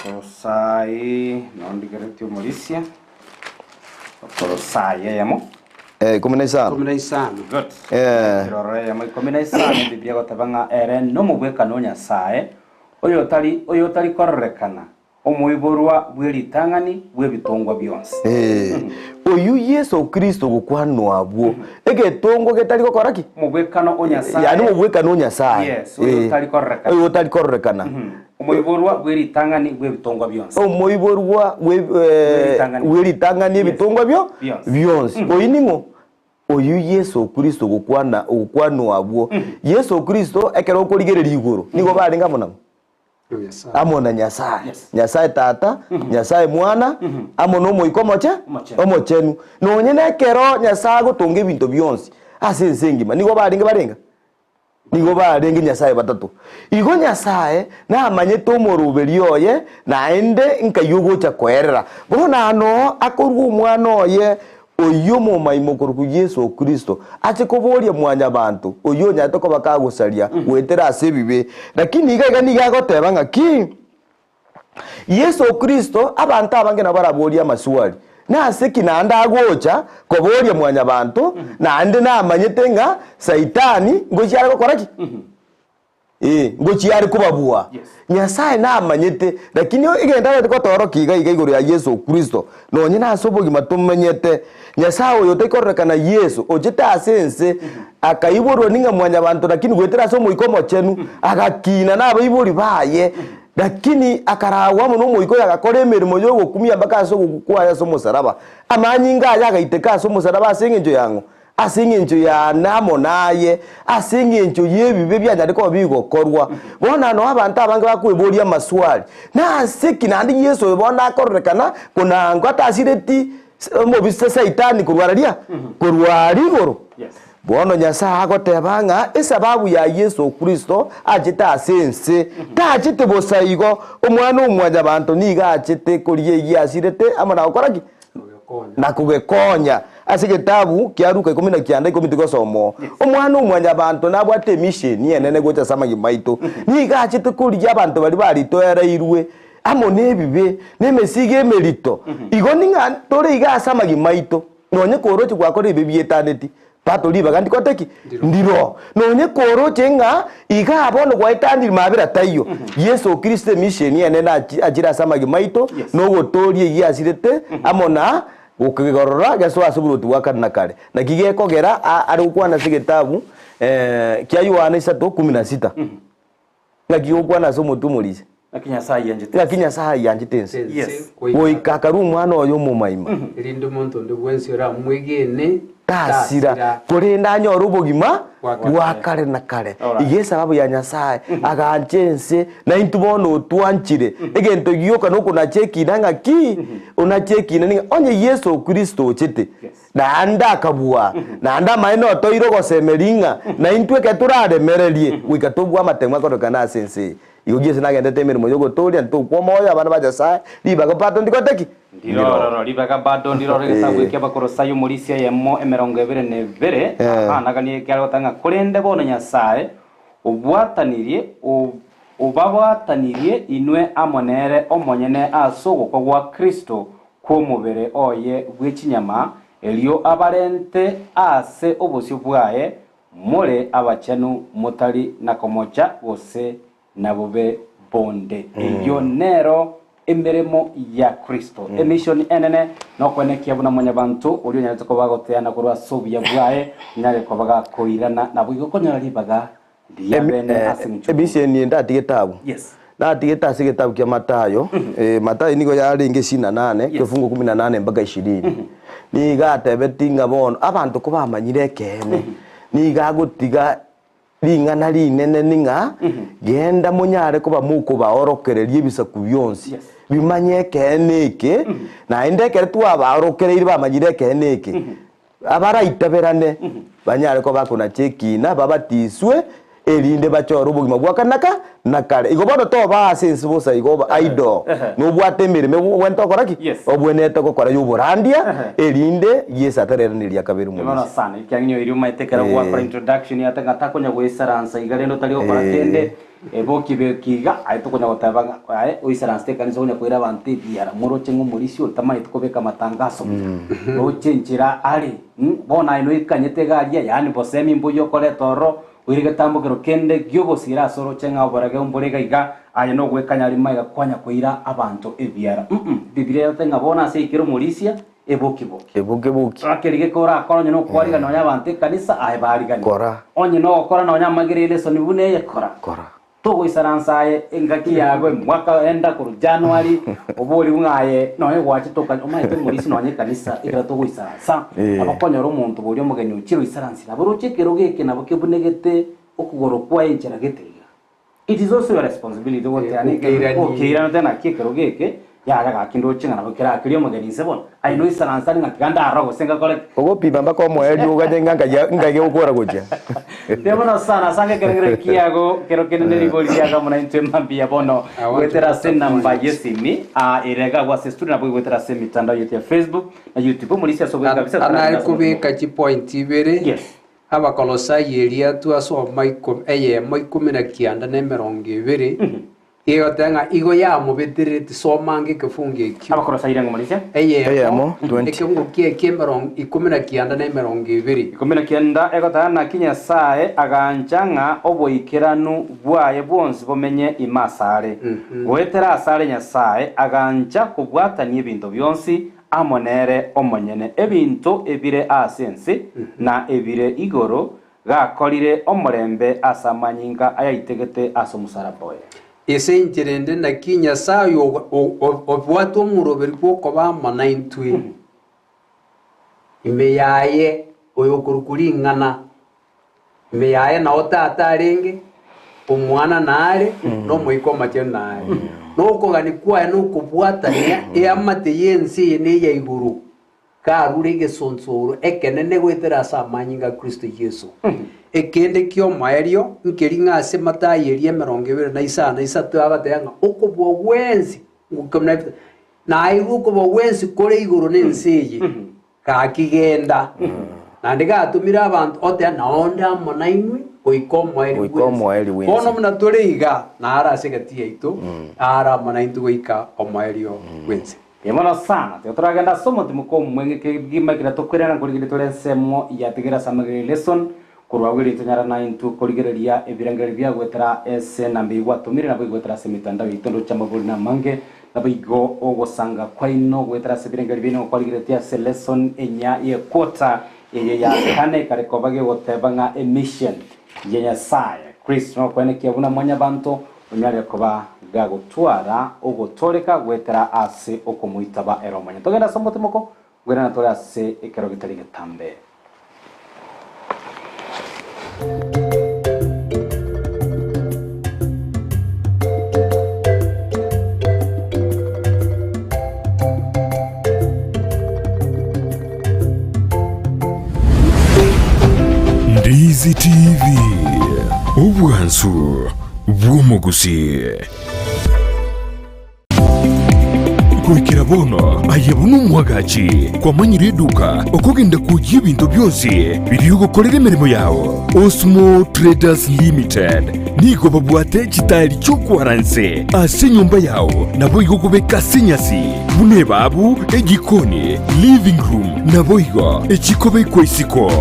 Speaker 1: Korosai nondigereti umulisia Korosai eyamo
Speaker 4: 15
Speaker 1: good roro eyamo 15 biblia gotabanga ere no mubweka no Nyasaye oyo tari korrekana omuiborwa bweritangani bwebitongwa byonse
Speaker 4: oyu Yesu Kristo gukwanwa bwo egetongo getari gokoraki
Speaker 1: mubwekano onyasaye
Speaker 4: yani mubwekano onyasaye
Speaker 1: yes oyo tari korrekana omuiborwa bweritangani bwebitongwa byonse
Speaker 4: omuiborwa bweritangani ebitongwa byonse oyiningo oyu Yesu Kristo gukwanwa bwo Yesu Kristo ekero okorigereri iguru nigo baringa munamo amona Nyasaye Nyasaye tata Nyasaye mwana amona omoiko omochenu nonye nekero Nyasaye gotonga ebinto byonse asensengima nigo barenga nigo barenge Nyasaye batatu igo Nyasaye namanyete omoruberi oye naende nkayugocha kwerera bona no akorwa omwana oye oyo momaimo koruku Yesu Kristo ache koboria mwanya bantu oyo nyato ko bakagusaria wetera asebibe lakini igaga nigagoteba ngaki Yesu Kristo abantu abange nabaraboria maswali naseki nanda agocha koboria mwanya bantu nande namanyete nga Saitani ngochara gokoraki ngochiyari kubabua Nyasaye namanyete lakini igenda ko torokiga iguru ya Yesu Kristo nonye nasobogi matumenyete Nyasaye oyo tekorrekana Yesu ojeta asense akaiborwa ninga mwanya bantu lakini gwetera so muikomo chenu agakina nabayibori baye lakini akarawa muno muiko yagakora emirimo yo gukumya mpaka so gukwaya so musaraba amanyinga yagaiteka so musaraba asengenjo yango asingenjo ya namo naye asingenjo yebibe byanyariko bigokorwa bona no abantu abange bakweboria maswali na asiki nandi Yesu obona akorrekana kuna ngwata asireti mobise Saitani kurwararia kurwarigoro bono Nyasaye agotebanga esababu ya Yesu Kristo ajita asense tajite bosaigo omwana omwanya bantu niga ajite kuriye yasirete amana okoraki na kugekonya asigetabu kyaruka 19 komitigosomo omwana omwanya bantu nabwate mission yenene gocha samagi maito niga ajite kuriye abantu bali baritoera irwe amo nebibe nemesige merito igo ninga tore iga samagi maito nonye korochi gwakore bibietaneti pato liba kandi koteki ndiro nonye koroche nga iga abono gwaitandiri mabira tayo Yesu Kristo mission yenene ajira samagi maito no gotorie yasirete amona ukigorora gaso asuburutu wakana kare na kigekogera ari kwana sigetabu kya Yohana 3:16 ngaki okwana so mutumulise Lakinya Nyasaye yanjitense
Speaker 1: yes
Speaker 4: oikakaru umwana oyo mumaima
Speaker 2: Irindo monto ndo bwensi ora mwegene
Speaker 4: tasira kurinda nyoro bugima bwa kare na kare iye sababu ya Nyasaye aganjense na intubono twanchire egento giyoka no kuna cheki nanga ki una cheki nani onye Yesu Kristo chete na anda kabua na anda maino toiro gosemeringa na intweke turaremererie wikatobwa matemwa korokana sense igogiese nagendete mirimo yogo toria ntukwo moya abana ba Nyasaye libaga pato ndikoteki
Speaker 1: ndirororo libaga bado ndirororo gesagwike bakorosayo murisia yemo 22 anaganie kyaro tanga kurende bono Nyasaye ubabwatanirie inwe amonere omonyene asogoko gwa Kristo ko mubere oye bw'ikinyama elio abarente ase obosyo bwaye mure abachenu mutari nakomocha bose nabube bonde iyo nero emberemo ya Kristo emission enene no kwenekia buna mwanya bantu uri nyaretse ko bagoteana kurwa sobya bwaye nyare ko baga koirana nabo igokonyara libaga diabene asimchu
Speaker 4: emission ni ndatige tabu
Speaker 1: yes
Speaker 4: ndatige tasi gitabu kya Matayo Matayo niko yaringe 8 kifungu 18 mpaka 20 ni gatebetinga bono abantu ko bamanyire kene ni gagutiga lingana linene ninga genda munyare ko bamuko baorokererie bisaku byonsi bimanye keneke na indekere twa baorokererie bamanyire keneke abara itaberane banyare ko bakona chekina babatiswe elinde bachoro bugima bwakanaka nakare igobono to ba sense bosa igoba aido no bwatemere me wento koraki obwenete ko kora yuburandia elinde yesa tereraniria kaberu mu
Speaker 1: no sana ikyanyo iri umayitekera gwa for introduction yatanga takonya gwesaransa igarendo tari okora tende eboki bekiga aitokonya gotaba oisaransa tekanizo konya kwira bantu biara muroche ngumurisi utamaye tukobeka matangazo no chenjira ali bona ino ikanyete garia yani bosemi mbuyo kole toro wirige tambukiro kende gyogo sira soro chenga obarage umborega iga aya no gwekanya maiga kwanya kwira abantu ebiara biblia yotenga bona se ikiro murisia eboki akerige kora akoronye no kwariga no nyabante kanisa ahe barigani onye no okora no nyamagirire so nibune ye kora togo isaransaye engaki yago mwaka enda ku January obori ungaye no ye wachi toka omaite murisi no kanisa igra togo isaransa abakonya ro muntu bori omugeni ukiro isaransira boro chekero geke nabo kebunegete okugoro kwa enchera getega it is also your responsibility what yani okira tena kekero geke ya gakindo chinga nabo kira akiri omugeni sebon ai no isaransa ngakiganda arago senga kole
Speaker 4: ogo pimba ko moyo ugajenga ngage ukora gocha
Speaker 1: Debono sana sange kerengere kiago kero kenene ribolia ga muna intwe mambia bono wetera sena mbayesimi irega wa studio na wetera semi mitandao yetu ya Facebook na YouTube mulisia sobe kabisa
Speaker 2: ana kubika chi point ibere aba Kolosai eria tu aso maikom maikomena kianda na 20 iyo tanga igo ya mubedirete so mange kefunge ki
Speaker 1: aba Kolosai irengo mulisia
Speaker 4: mo 20
Speaker 2: ekengo kemerong ikomena kianda na 20
Speaker 1: ikomena kianda egotana kinya sae aganchanga oboikiranu bwaye bwonsi bomenye imasare wetera asare nya sae agancha kubwatani ebintu byonsi amonere omonyene ebintu ebire asense na ebire igoro gakorire omorembe asamanyinga ayaitegete asomusaraboye
Speaker 2: ese injerende na kinya sayo obwato muroberi boko bamana intwe imeyaye oyo kurukuringana imeyaye na otata arenge omwana nare no moiko mate nare no kogani kwa no kubwatania amate yensi ne ya iguru karurege sonsoro ekenene gwetera samanyinga Kristo Yesu ekende kyo maerio nkeringa ase Matayo 20 agatanga okobwo wensi ngukamna na iruko bo wensi kore iguru nensiye kakigenda nandika atumira abantu ote naonda monainwe oiko moeri bono muna toreiga na ara segatia ito ara monaintu goika omoerio wensi
Speaker 1: Yemono sana teotragenda somo timuko mwenge kigima kira tokwirana kurigire tole semo ya tigira samagire lesson kurwagire tunyara na intu kurigereria ebirangere bya gwetera ese nambi gwatumire nabo gwetera semitanda itondo chamabuli na mange nabo igo ogosanga kwaino gwetera sebirangere bino kurigire tia lesson enya ye quota ye ya kane kare kobage gotebanga emission ye ya sai Chris no kwene kiabuna mwanya bantu unyale koba gagutwara ugotoreka gwetera ase okumuitaba eromanya togenda somo timoko gwera na tore ase ekero gitari getambe
Speaker 5: Ndizi TV. Obwansu Gusii. Kwikira bono ayabunu mwagachi kwa manyiri duka okugenda kujya ibintu byose biri gukorera imirimo yawo. Osmo Traders Limited nigo babwate kitari cyo kwaranse ase nyumba yawo nabo igukubeka sinyasi bune babu egikoni living room nabo igo ekikobe kwesiko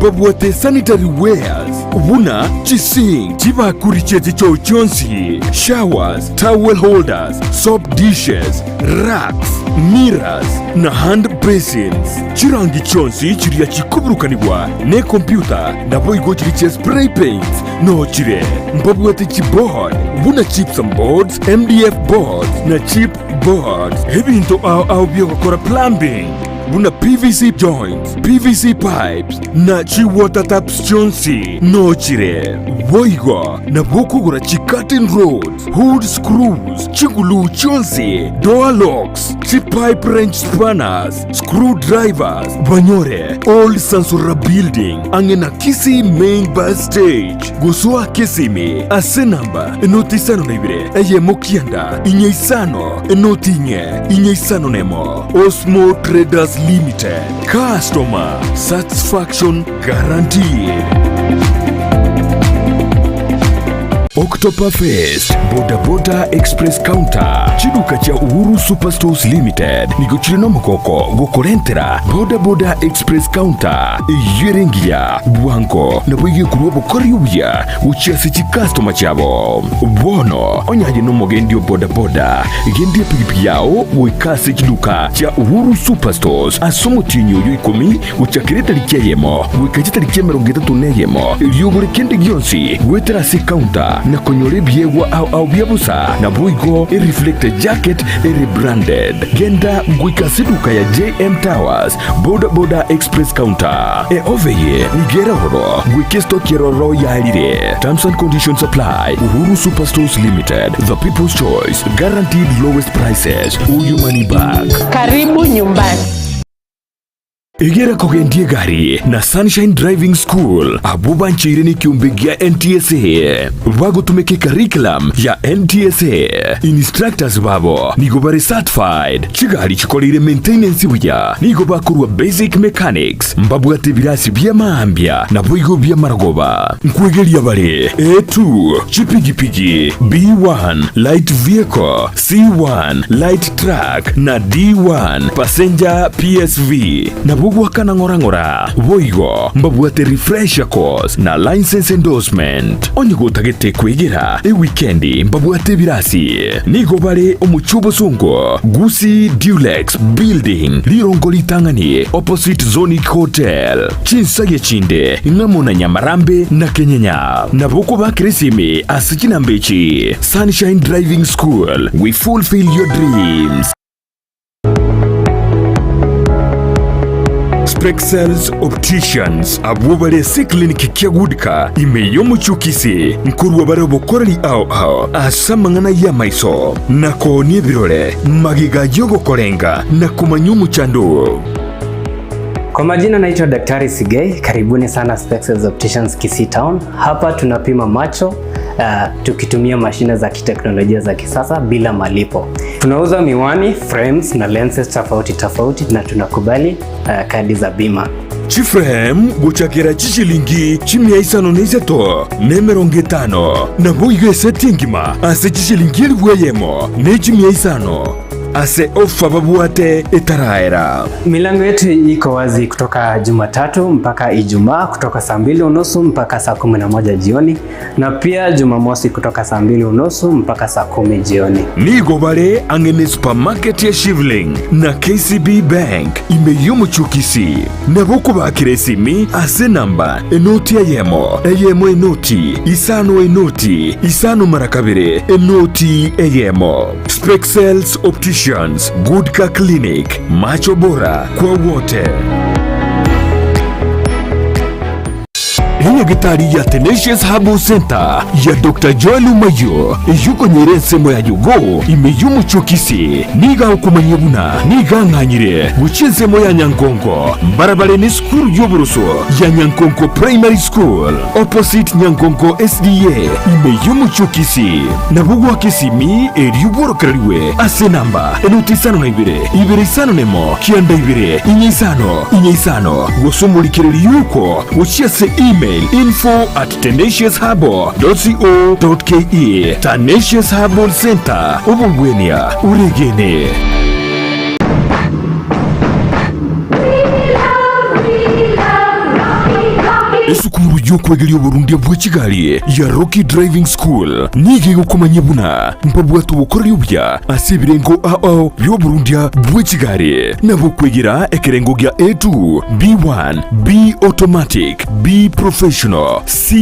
Speaker 5: babwate sanitary wares buna chising chibakuricheze cyo cyonsi showers towel holders soap dishes racks mirrors na hand basins chirangi cyonsi kiriya kikuburukanirwa ne computer nabo igo kiriche spray paint no chire mbabwate chipboard buna chips and boards MDF boards na chip boards ebintu au byo gukora plumbing buna PVC joints, PVC pipes, na chi water taps chonsi, no chire, boigo, na boku gura chi cutting rods, hood screws, chigulu chonsi, door locks, chi pipe wrench spanners, screwdrivers, banyore, old Sansura building, angena Kisii main bus stage, gusua Kisimi, ase namba, enotisano naibire, eye mokianda, inye isano, enotinye, inye isano nemo, Osmo Traders Limited. Customer satisfaction guaranteed. Oktoberfest Boda Boda Express Counter chiduka cha Uhuru Superstores Limited niguchirino mukoko gukorentera Boda Boda Express Counter yiringia bwanko nabwiye kurobo koriuya uchiasi chi customer chabo bono onyaje no mogendio Boda Boda gendie pigipigi yao wikasi chiduka cha Uhuru Superstores asomutinyo yoikomi uchakireta likyeyemo wikajita likyemero tuneyemo yogore kende gyonsi wetera si counter na konyore biewa au biebusa na buigo reflected jacket rebranded genda gwikasiduka ya JM Towers Boda Boda Express Counter oveye nigera horo gwikesto kiroro ya alire. Terms and conditions apply. Uhuru Superstores Limited, the people's choice, guaranteed lowest prices, uyu money back.
Speaker 6: Karibu nyumbani.
Speaker 5: Egera kogendie gari na Sunshine Driving School abuba nchirini kiumbigia NTSA wago tumeke curriculum ya NTSA instructors babo nigo bari certified chigari chikolire maintenance buya nigo bakurwa basic mechanics mbabu ate birasi bya maambia na boigo bya maragoba nkwegeria bari A2 chipigipigi B1 light vehicle C1 light truck na D1 passenger PSV na wakana ngora boigo mbabuate refresher course na license endorsement onyigo tagete kwegera weekendi mbabuate birasi nigo bare omuchubo sungo Gusii Dulux building lirongo litangani opposite Zonic Hotel chinsage chinde ngamona Nyamarambe na Kenyenya na boko bakresimi asikina mbechi. Sunshine Driving School, we fulfill your dreams. Spexels Opticians abubare si clinic kyagudika imeyo muchukisi nkurwa bare bokorali au asamangana ya maiso nako ni birole magiga yogo korenga na kumanyumu chandu.
Speaker 7: Kwa majina naitwa Daktari Sigei, karibuni sana Spexels Opticians Kisii Town. Hapa tunapima macho tukitumia mashine za kiteknolojia za kisasa bila malipo. Tunauza miwani, frames na lenses tofauti na tunakubali kadi za bima.
Speaker 5: Chiframe guchakira chishilingi chimia isano neizeto nemerongetano na boige settingima ase chishilingi elweyemo ne chimia isano ase ofa babuate etaraera.
Speaker 7: Milango yetu iko wazi kutoka Jumatatu mpaka Ijumaa kutoka saa 2:30 mpaka saa 11 jioni na pia Jumamosi kutoka saa 2:30 mpaka saa 10 jioni.
Speaker 5: Nigo bare angene supermarket ya Shivling na KCB Bank imeyomo chukisi na boko bakiresimi ase namba enoti eyemo enoti isano marakabire enoti eyemo. Spexels Opticians, Good Car Clinic, macho bora kwa wote. Gitari ya Tenacious Herbal Center ya Dr. Joel Umayo yuko nyerese mo ya yugo imeyumu chokisi niga ukumanyebuna niga nganyire guchinse mo ya Nyankongo barabare ni school yoburuso ya Nyankongo Primary School opposite Nyankongo SDA imeyumu chokisi na bugwa kisimi eriyuboro kariwe ase namba enutisano na ibire isano nemo kianda ibire inyisano gusumulikiriri yuko uchiase email info@tenaciousherbal.co.ke. Tenacious Herbal Center Obwenia Uregene. Esukuru y'okwegerya Burundi bw'Ekigali ya Rocky Driving School nige gukomanyebuna mpabwatu bukorera ubya asibirengo ao byo Burundi bw'Ekigali nabo kwegera ekerengo gya A2 B1 B automatic B professional C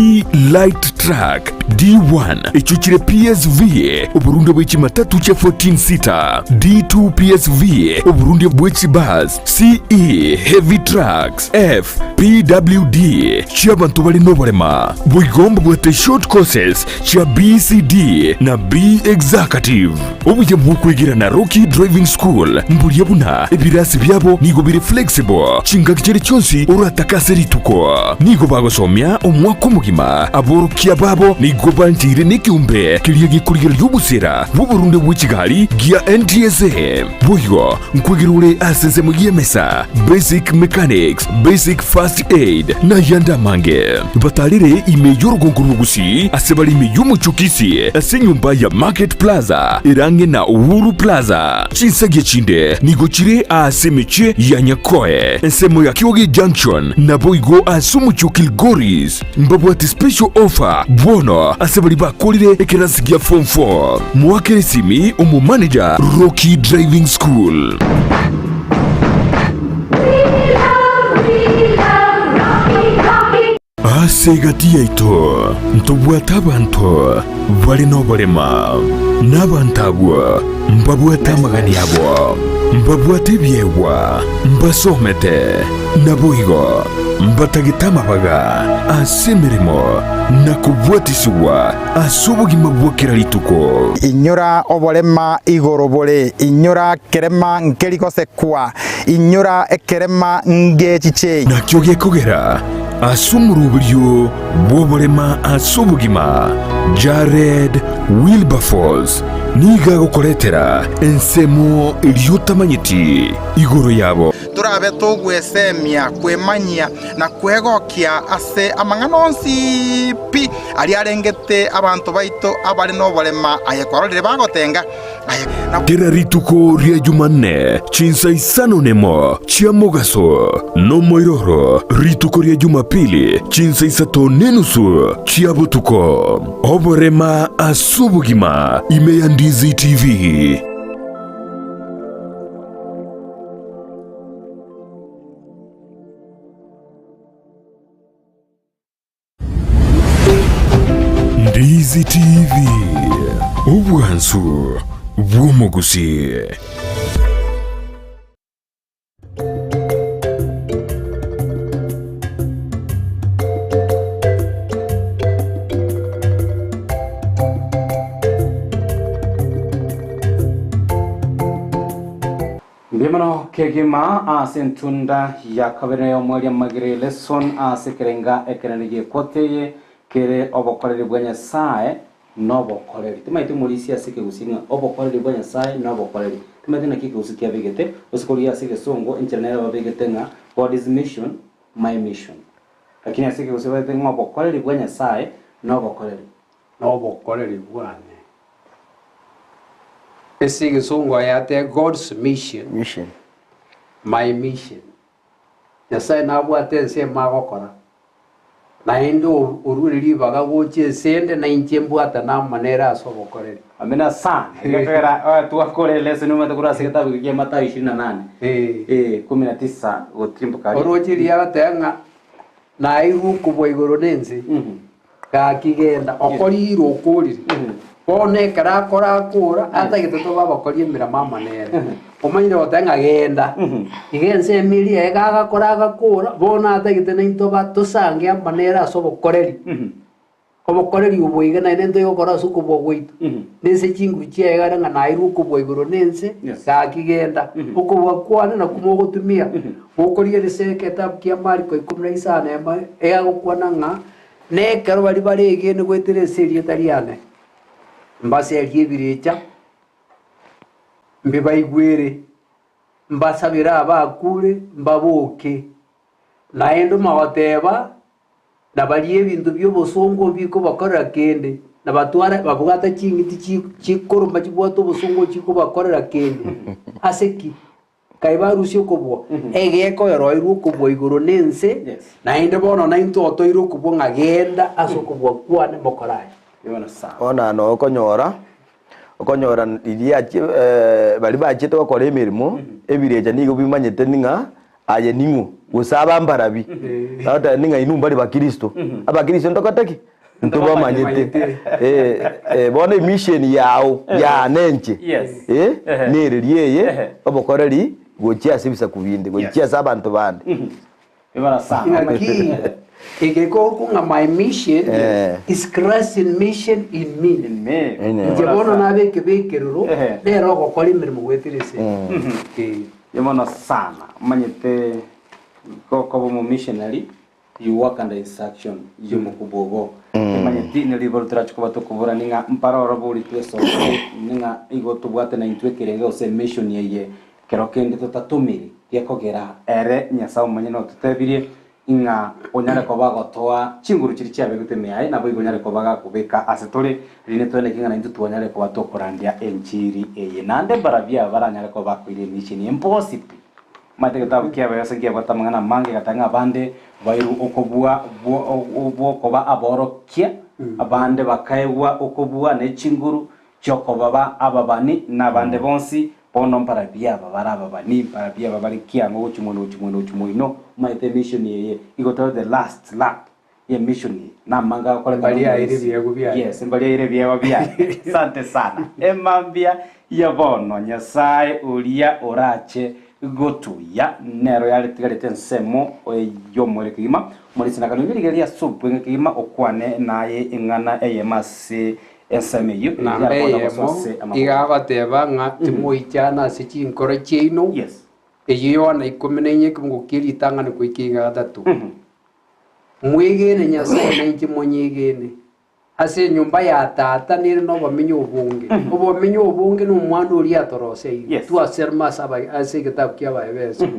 Speaker 5: light track D1 ichuchire PSV Uburundi bw'Ekimatatu cha 14 seater D2 PSV Uburundi bw'Ekibus CE heavy trucks F PWD cy'abantu bari no barema bugomba bwate short courses cha BCD na B executive ubuye bw'ukwigira na Rocky Driving School mburiye buna ibirasi byabo nigo biri flexible cingakire cyonsi uratakase rituko nigo bagosomya umwaka mugima aborukiya babo nigo bantire n'icyumbe kiriye gikurigera y'ubusera b'Uburundi bw'Ekigali gia NTSA buyo nkwigirure asenze mu yemesa basic mechanics basic first aid na yanda mange batarire imeyoro gonguru Gusii asebali imeyumu chukisi asenyumba ya Market Plaza irange na Uhuru Plaza chinsage chinde nigochire asemeche ya Nyakoe ensemo ya Kiwogi Junction na boigo asumu chukilgoris mbabu ati special offer bono asebali bakolire ekerasigia form 4 mwakere simi umu manager Rocky Driving School. Asegati yaito ntobwata abantu bali no barema n'abantagwa mbabwata magani yabo mbabwate byewa mbasomete naboigo mbatagitama baga asemeremo nakubwatisiwa asubugima bwokera lituko
Speaker 6: inyura obolema igorobole inyura kerema nkelikosekwa inyura ekerema ngechiche
Speaker 5: nakyoge kogera asumuruburyo bwobolema asubugima Jared Wilberforce niga gukoretera ensemo iliyotamanyiti igoro yabo
Speaker 6: turabe tugwesemia kwemanyia na kwegokia ase amanganonsi pi ali arengete abantu baito abali no bolema ayekwarorire bagotenga
Speaker 5: Kera rituko ria Jumanne chinsa isano nemo chia mogaso no moiroro rituko ria Jumapili chinsa isato nenusu chia butuko oborema asubugima ime ya Ndizi TV. Ndizi TV Obwansu Gusii.
Speaker 1: Mbimano kegima asentunda ya kabere yo mwali Amaegerio lesson asekerenga ekenaniye koteye kere obokorere bwanya sae nobokorere timaite mulisi asike gusinga obokorere bwanya sae nobokorere timaite nakike usikia bigete usikolia asike songo internet babigete nga what is mission my mission lakini asike usibete nga obokorere bwanya sae nobokorere
Speaker 2: bwane esige songo ayate God's mission my mission Nyasaye nabwate nse magokora na endo ururi baga goche sende na inchembwata na manera asobokorere
Speaker 1: amena sana ngekera tuakore lesson umata kurasa kitabu kikia Mathayo 28 19 gotrimbo kali
Speaker 2: orochiri yatenga na ihu kubwa igoro nenzi ka kigenda okoriro okoriri bone karakora kura ata gituto babakorie mira mama nere omanyire otenga genda igense emiri egaga koraga kura bona ata gitene into batusange amanera asobokoreri obokoreri uboiga na nento yokora suko bogwito nese chingu chiega nga nairu kuboigoro nense gakigenda ukubwa kwana na kumogotumia ukoriye riseke tab kia Marko 19 ema ega gukwana nga ne kero bari barege ne gwetere serie tariane mbase yibiricha mbibaigwere mbasabira abakure mbabuke naendo mawateba nabariye bintu by'obusongo biko bakorera kende nabatwara babugata chingiti chikoromba chibwato obusongo chiko bakorera kende aseki kaibarusio kubwo egeko eroiru kubwo iguru nense naende bono na into otoiru kubwo ngagenda asokubwo kwane mokorai
Speaker 4: ona no okonyora iria bali bachete bakora emirimo ebireja nigo bimanyete ninga aye ningu usaba mbarabi ata ninga inumba bakristo abakristo ndokotaki ntuba manyete bona mission yao ya nenche niririye obokoreri gochia sibisa kubinde gochia sabantu bande
Speaker 1: ibara sana
Speaker 2: igeko kunga my mission is Christ in mission in me njebono nabe kebekeruro lero gokora imirimo gwetirese
Speaker 1: yemona sana manyete ko mu missionary you work under instruction yomo kubogo manyete ne libero trachko batukubura ninga mpara oroburi tweso ninga igo tubwate na intwekerege ose mission yeye kerokende tutatumiri yakogera ere nyasa manyeno tutebirie inga onyare ko bagotoa chinguru chiri chiabe gutemea na boigo nyare ko baga kubeka asetore rine twene kinga na intu tuonyare ko batokorandia enchiri eye nande barabia baranyare ko bakwire mission impossible mate gatabu kia bayasa kia batamangana mange katanga bande bairu okobua bo koba aboro kia abande bakaewa okobua ne chinguru choko baba ababani na bande bonsi pono barabia babani barabia babari kia ngo chumuno maite mission ye igoto the last lap ye mission na manga kole
Speaker 2: balia ire biego bia
Speaker 1: yes balia ire biego bia sante sana emambia ya bono nyasaye ulia orache gotuya nero yale tigarete nsemo yomore kima muri sinakano ngirigeria supu ngikima okwane naye ingana eyemase SMU
Speaker 2: na yemo igabateba nga timoichana sichinkoro chino
Speaker 1: yes
Speaker 2: eyo na ikomenenye kumukiri tangana kuikinga gatatu mwigene nyase na inchi monyigene ase nyumba ya tata nire no bamenyo obunge no mwana uri atorose tu aserma saba ase kitabu kia baebese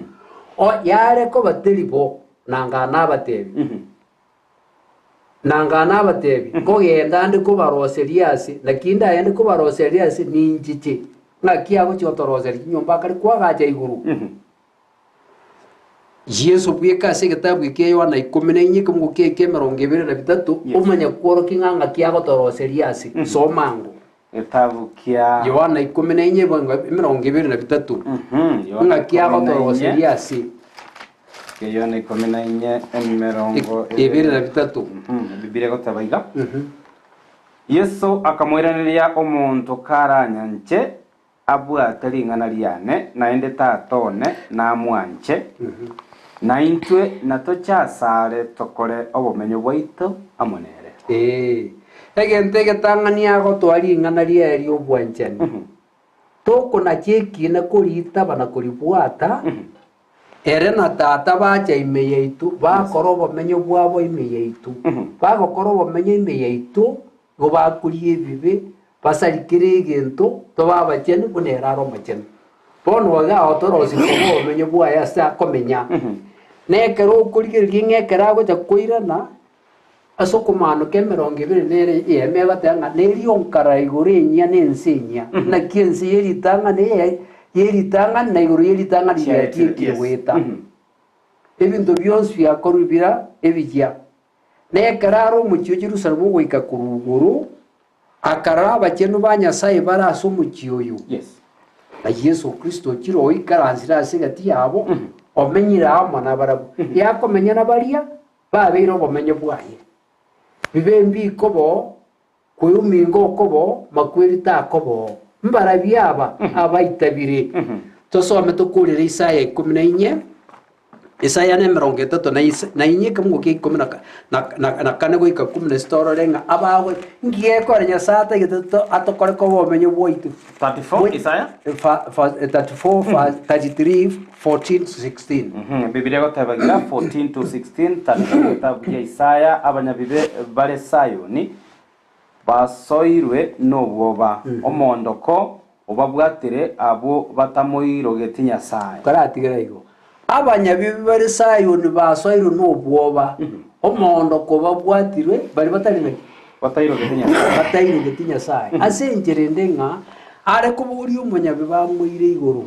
Speaker 2: o yare ko batelibo nangana batebi ko yenda ndi ko baroseriase lakinda yenda ko baroseriase ninjiche ngakia go chotoroseri nyumba kali kwa gaja iguru Yesu bweka ase kitabu kikeyo na 11 kumuke kemero ngebere na bitatu umanya kworo kinganga kiago toroseriase somango
Speaker 1: kitabu kia
Speaker 2: Yohana 11 banga emero ngebere na bitatu ngakiago toroseriase
Speaker 1: Yohana 11 emerongo
Speaker 2: ebere na bitatu
Speaker 1: Biblia gotabaiga Yesu akamwiraniria omuntu karanyanche abwatari ngana liane naende tatone na mwanche na intwe natochasare tokore obumenyo bwaitu amonere
Speaker 2: egente getangania gotwari ngana lieri obwanchani toko na cheki na kurita bana kuribwata ere na tata bacha ime yaitu bakoro obumenyo bwabo ime yaitu bagokora obumenyo ime yaitu go bakurie bibe basarikire egento tobabacheni buneraro macheni bono waga otorosi kobo obumenyo bwaya asa komenya nekero okurigeria ng'ekera gocha koirana asokomano kemerongo ibere nere yeme batanga nerionkara iguru enyia nensenya na kiense yeritanga ne yeritanga na iguru yeritanga riyatie weta ebintu byonse byakorubira ebijya nekararo mucyo Jerusalemu goika kuruguru akaraba cyenu banyasaye baraso mucyoyo na Yesu Kristo kiro oikaranzira sigati yabo omenyira amana barabu yakomenya na baria babeiro bomenye bwaye bibembi kobo kuyumingo kobo makwirita kobo mbara byaba abaitabire tosome tukurire Isaya 14 Isaya ne 33 na inye kamuke 10 na kane goika 10 stororenga abawe ngiye korenya sata giteto atokore ko bomenye boitu
Speaker 1: 34 Isaya
Speaker 2: 34 33 14 to 16
Speaker 1: Biblia gotabagira 14 to 16 kitabu ya Isaya abanyabibe bare Sayoni basoirwe n'obwoba omondoko obabwatire abo batamoirogeti Nyasaye
Speaker 2: karatigera igo abanyabibi bari Sayoni basoirwe n'obwoba omondoko babwatirwe bari batayirogeti Nyasaye asengerende nga are kuburi umunyabibi bamwire iguru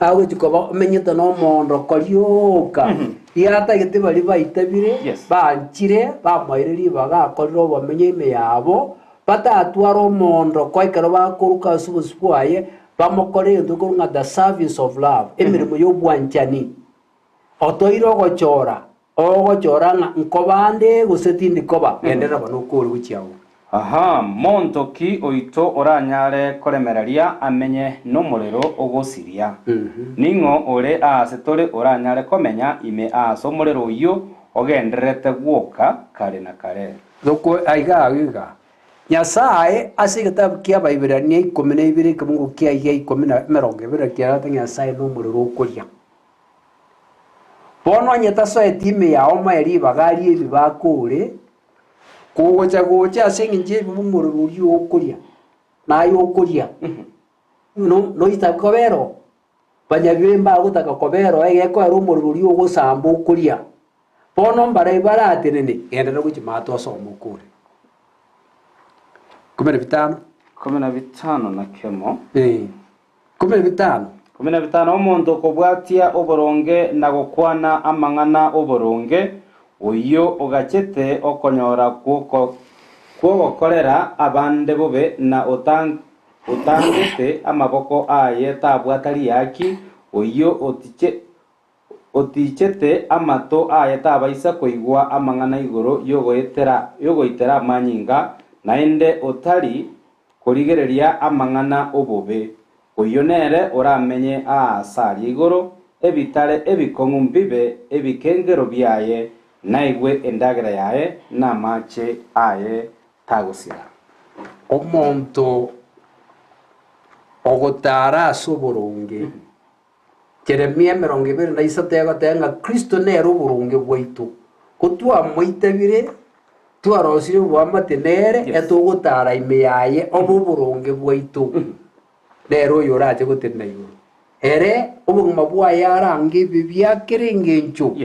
Speaker 2: awe tukoba menyeta no mondoko ryoka yatagete bari baitabire banchire bamoireri bagakoriro bamenye ime yabo batatwara omondo kwaikaro bakoruka subuswaye bamokoreye ndukorunga the service of love emirimo y'obwanchani otoiro gochora nga nkobande gusetindi koba endera banokuru guchiawo
Speaker 1: aha montoki oito oranyare koremereria amenye nomurero ogosiria ningo ore asetore oranyare komenya ime aso murero yo ogenderete gwoka kare na kare
Speaker 2: doko aiga aiga Nyasaye asigatabu kia Baiberania 12 kamungu kia 10 kia Nyasaye nomurero okoria bono nyeta so etime ya oma eri bagari ebi bakure gocha asenginje bumurero uri okoria nayo okoria no itakobero banyabimba gutaka kobero egeko ari umurero uri ogosamba okoria bono mbare baratenene endera guchimato somo kure 15
Speaker 1: na kemo
Speaker 2: 15
Speaker 1: omonto kobwatia oboronge na gokwana amang'ana oboronge oyo ogachete okonyora kwogokorera abande bobe na otangete amaboko aye tabwatari yaki oyo otichete amato aye tabaisa koigwa amang'ana igoro yogoitera amanyinga naende otari korigereria amang'ana obobe oyo nere oramenye asari igoro ebitare ebikong'u mbibe ebikengero byaye naigwe endagera yaye namache aye tagusira
Speaker 2: omonto ogotara asuburunge Jeremia 23 gotenga Kristo nero uburunge bwaitu kutwa mwitabire twarosire bwamatenere etugutara ime yaye obuburunge bwaitu nero yoraje gutenna yoro ere obuguma bwaye arange bibyakerengencho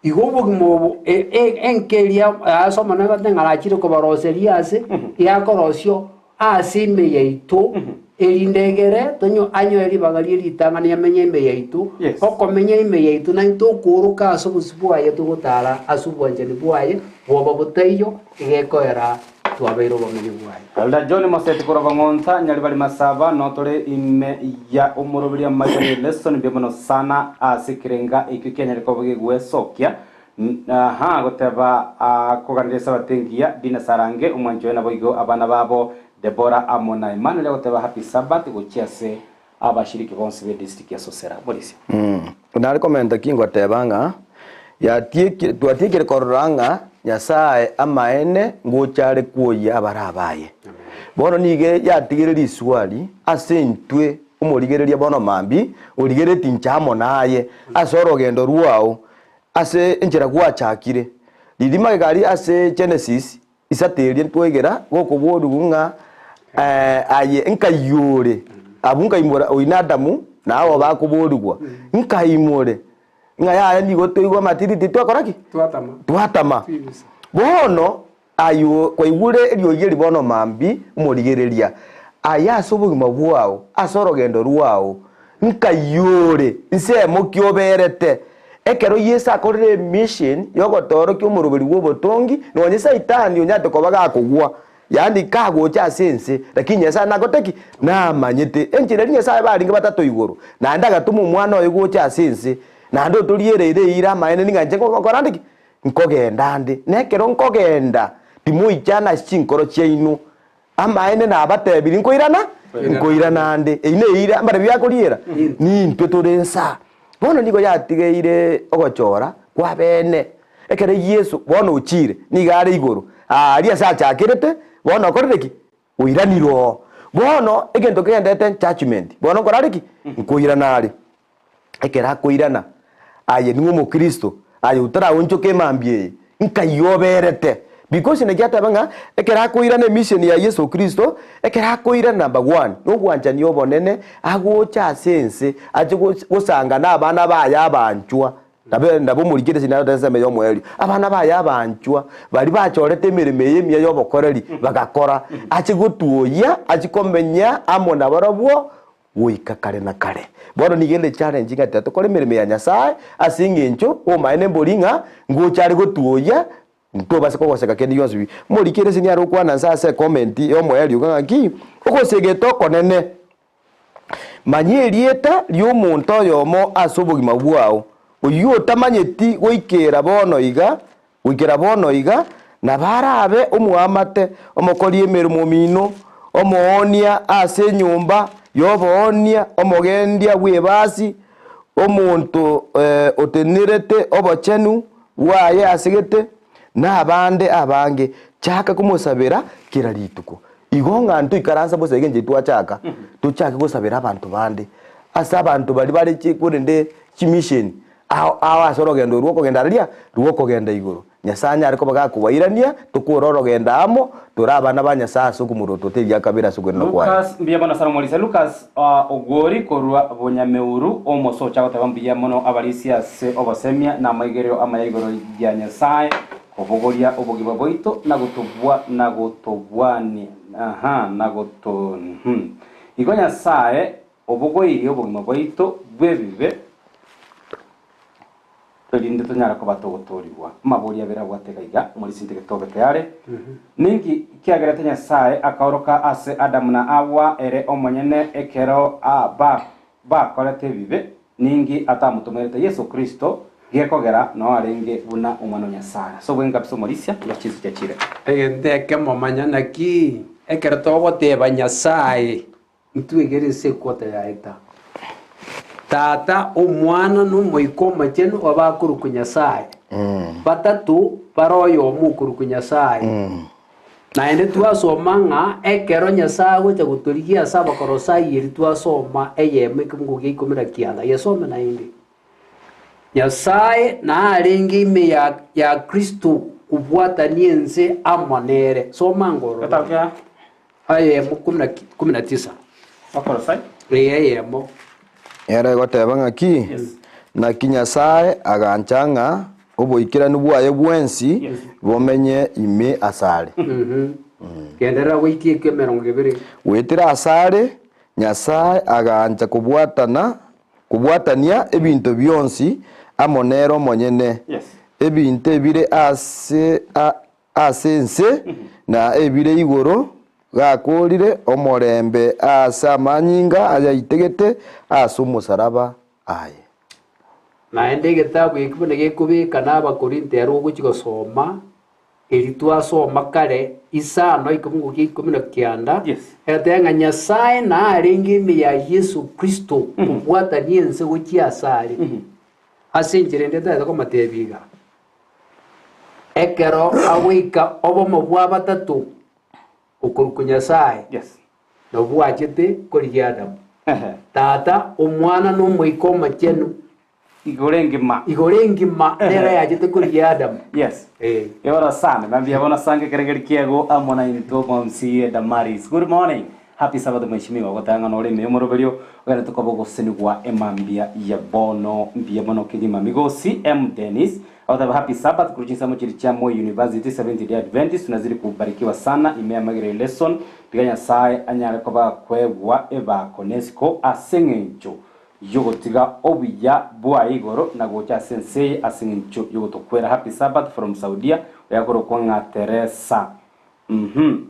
Speaker 2: igobugmo enkelia asoma nabatenga lachire ko baroseria ase yakorosio asime yaitu erindegere tonyo anyo eri bagali ritangani amenye ime yaitu okomenya ime yaitu na ntokuruka asobusibwaye tugutara asubwanje bwaye boba butayo igekoera twabeiro bamenye bwaye
Speaker 1: alda John Moseti koroba ngonta nyali bali masaba notore ime ya umurobiria majori lesson bemono sana asikirenga ikikenya rikoboge gwesokia ha goteba kogandirisa batengia dina sarange umwanjo na boigo abana babo Debora Amona Emmanuel goteba happy Sabbath gochiase abashiriki bonse be district ya Sosera polisi
Speaker 4: unari komenta kingo tebanga ya twatike kororanga Nyasaye amaene ngochare kuoya abarabaye bono nige yatigirira iswali asentwe umurigereria bono mambi urigereti nchamo naye asoro gendo ruao ase enchera gwachakire ririma gari ase Genesis isaterie twegera gokuborugunga aye nkayore abunga imora oinadamu nawo bakuborugwa nkayimore ngaya ni gotoigwa matiriti twakoraki twatama bono ayo kwaigure elio yeri bono mambi umurigereria aya sobugima bwao asoro gendo ruao nkayore nsemo kyoberete ekero Yesu akorire mission yogotoro ky'umurubiri w'obotongi nonye saitani onyate kobaga kugwa yani kagocha sense lakini Yesu nagoteki namanyete enjire Yesu baringa batatu iguru na ndagatuma umwana oyo gocha sense na ndo tulierere ira maene ningaje kokorandiki nkogenda ndi nekero nkogenda timuichana chinkoro cheinu amaene na abatebiri nkoirana ande ine ira mbare byakoriera ni ntwe turensa bono niko yatigeire ogochora kwa bene ekere Yesu bono uchire ni gare iguru aria sachakirete bono koreki uiraniro bono egento kendete judgment bono korareki nkoirana ari ekera koirana aye ni umukristo aye utara unchoke mambie nkayoberete because negiatabanga ekera koirana mission ya Yesu Kristo ekera koirana number 1 ogwanja ni obonene agocha sense aje gusanga nabana baya abanchwa ndabo murigire sinadaseme yo mweli abana baya abanchwa bari bachorete emirimo yemye yobokoreri bagakora aje gutuoya aje komenya amona barabwo woika kare na kare bono nigende challenge ngata tokore emirimo ya Nyasaye asingincho omaene mboringa ngochari gutuoya nto base kogoseka kendi yonsi murikire sinyaro kwana sase comment yo mweli ngaki ogosegeto konene manyerieta ly'omuntu oyomo ase obogima bwao oyo otamanyeti goikera bono iga na barabe omwamate omokori emirimo mino omoonia ase enyumba yoboonia omogendia bwebasi omonto otenerete obochenu bwaye asigete na abande abange chaka kumosabera kira rituko igonga ntu ikaransa bose genje twachaka tuchaka gusabira abantu bande asa abantu bari chikurinde chimission awa sorogendo ruko genda iguru Nyasanya ariko bagakubairania tukurorogenda amo turabana banyasa sukumuroto teria kabira sugurino kwa
Speaker 1: Lucas mbiyabana saramolisa Lucas ogori korwa bonyameuru omoso chako tabambiya mono abalisia se obasemia na Amaegerio Amaegerio ya Nyasaye obogoria obogima boito nagotobwani nagoto igonya sae obogoiri obogima boito bwebibe pelinde tonyara ko batogotoriwa maboria bera gwategaiga muri sintege tobeke yare ningi kiagerete Nyasaye akaoroka ase Adamu na Awa ere omonyene ekero ba korete bibe ningi atamutumerete Yesu Kristo gekogera no arenge buna umwana Nyasaye so bwenga biso morisia yachizu cyakire
Speaker 2: ndeke momanya naki ekero togoteba Nyasaye ntwegerese kwata yaita tata omwana n'umuiko makeno abakuru ku Nyasaye batatu baroyo omukuru ku Nyasaye na ende twasomanga ekero Nyasaye gocha guturigia saba korosai iri twasoma eyeme kumgugi ikomera kiana yesome na indi Nyasaye na arenge ime ya Kristo kubwata nienze amonere soma ngoro
Speaker 1: kataka
Speaker 2: ayemo 19
Speaker 1: bakorosai
Speaker 2: eyemo
Speaker 4: era gotebanga ki na Nyasaye aganchanga oboikirani bwaye bwensi bomenye ime asare
Speaker 2: kendera wikie kemerongebere
Speaker 4: wetira asare Nyasaye agancha kubwatania ebinto byonsi amonero monyene ebinto ebire asense na ebire igoro gakurire omorembe asa manyinga ayaitegete asa umusaraba aye
Speaker 2: na ende gitabu ikibone gekubika n'abakorinte yari ugukigosoma eri twasoma kare isano ikibungu gikomina kianda etenga Nyasaye na arenge ime ya Yesu Kristo kubwata niense gukiasare asinjire ndeta ko matebiga ekero awika obomo bwa batatu okuruku Nyasaye no bwachete kuri Adamu tata omwana n'umuiko makenu igorengima nera yachete kuri Adamu
Speaker 1: yora sana nambia bona sange keregeri kiego amona into momsi Damaris good morning happy Sabbath mheshimiwa gotanga no reme moroberio ogana tukobogo senigwa emambia ya bono mbia bono kigima migosi Dennis Other happy Sabbath kurujinsa mu chiricha mo University 70 Day Adventist tunazidi kubarikiwa sana Amaegerio lesson piganya sai anyara koba kwegwa eba konesco asengencho yogotiga obiya bwa igoro na gocha sensei asengencho yogotokwera happy Sabbath from Saudia yakoro kwa Teresa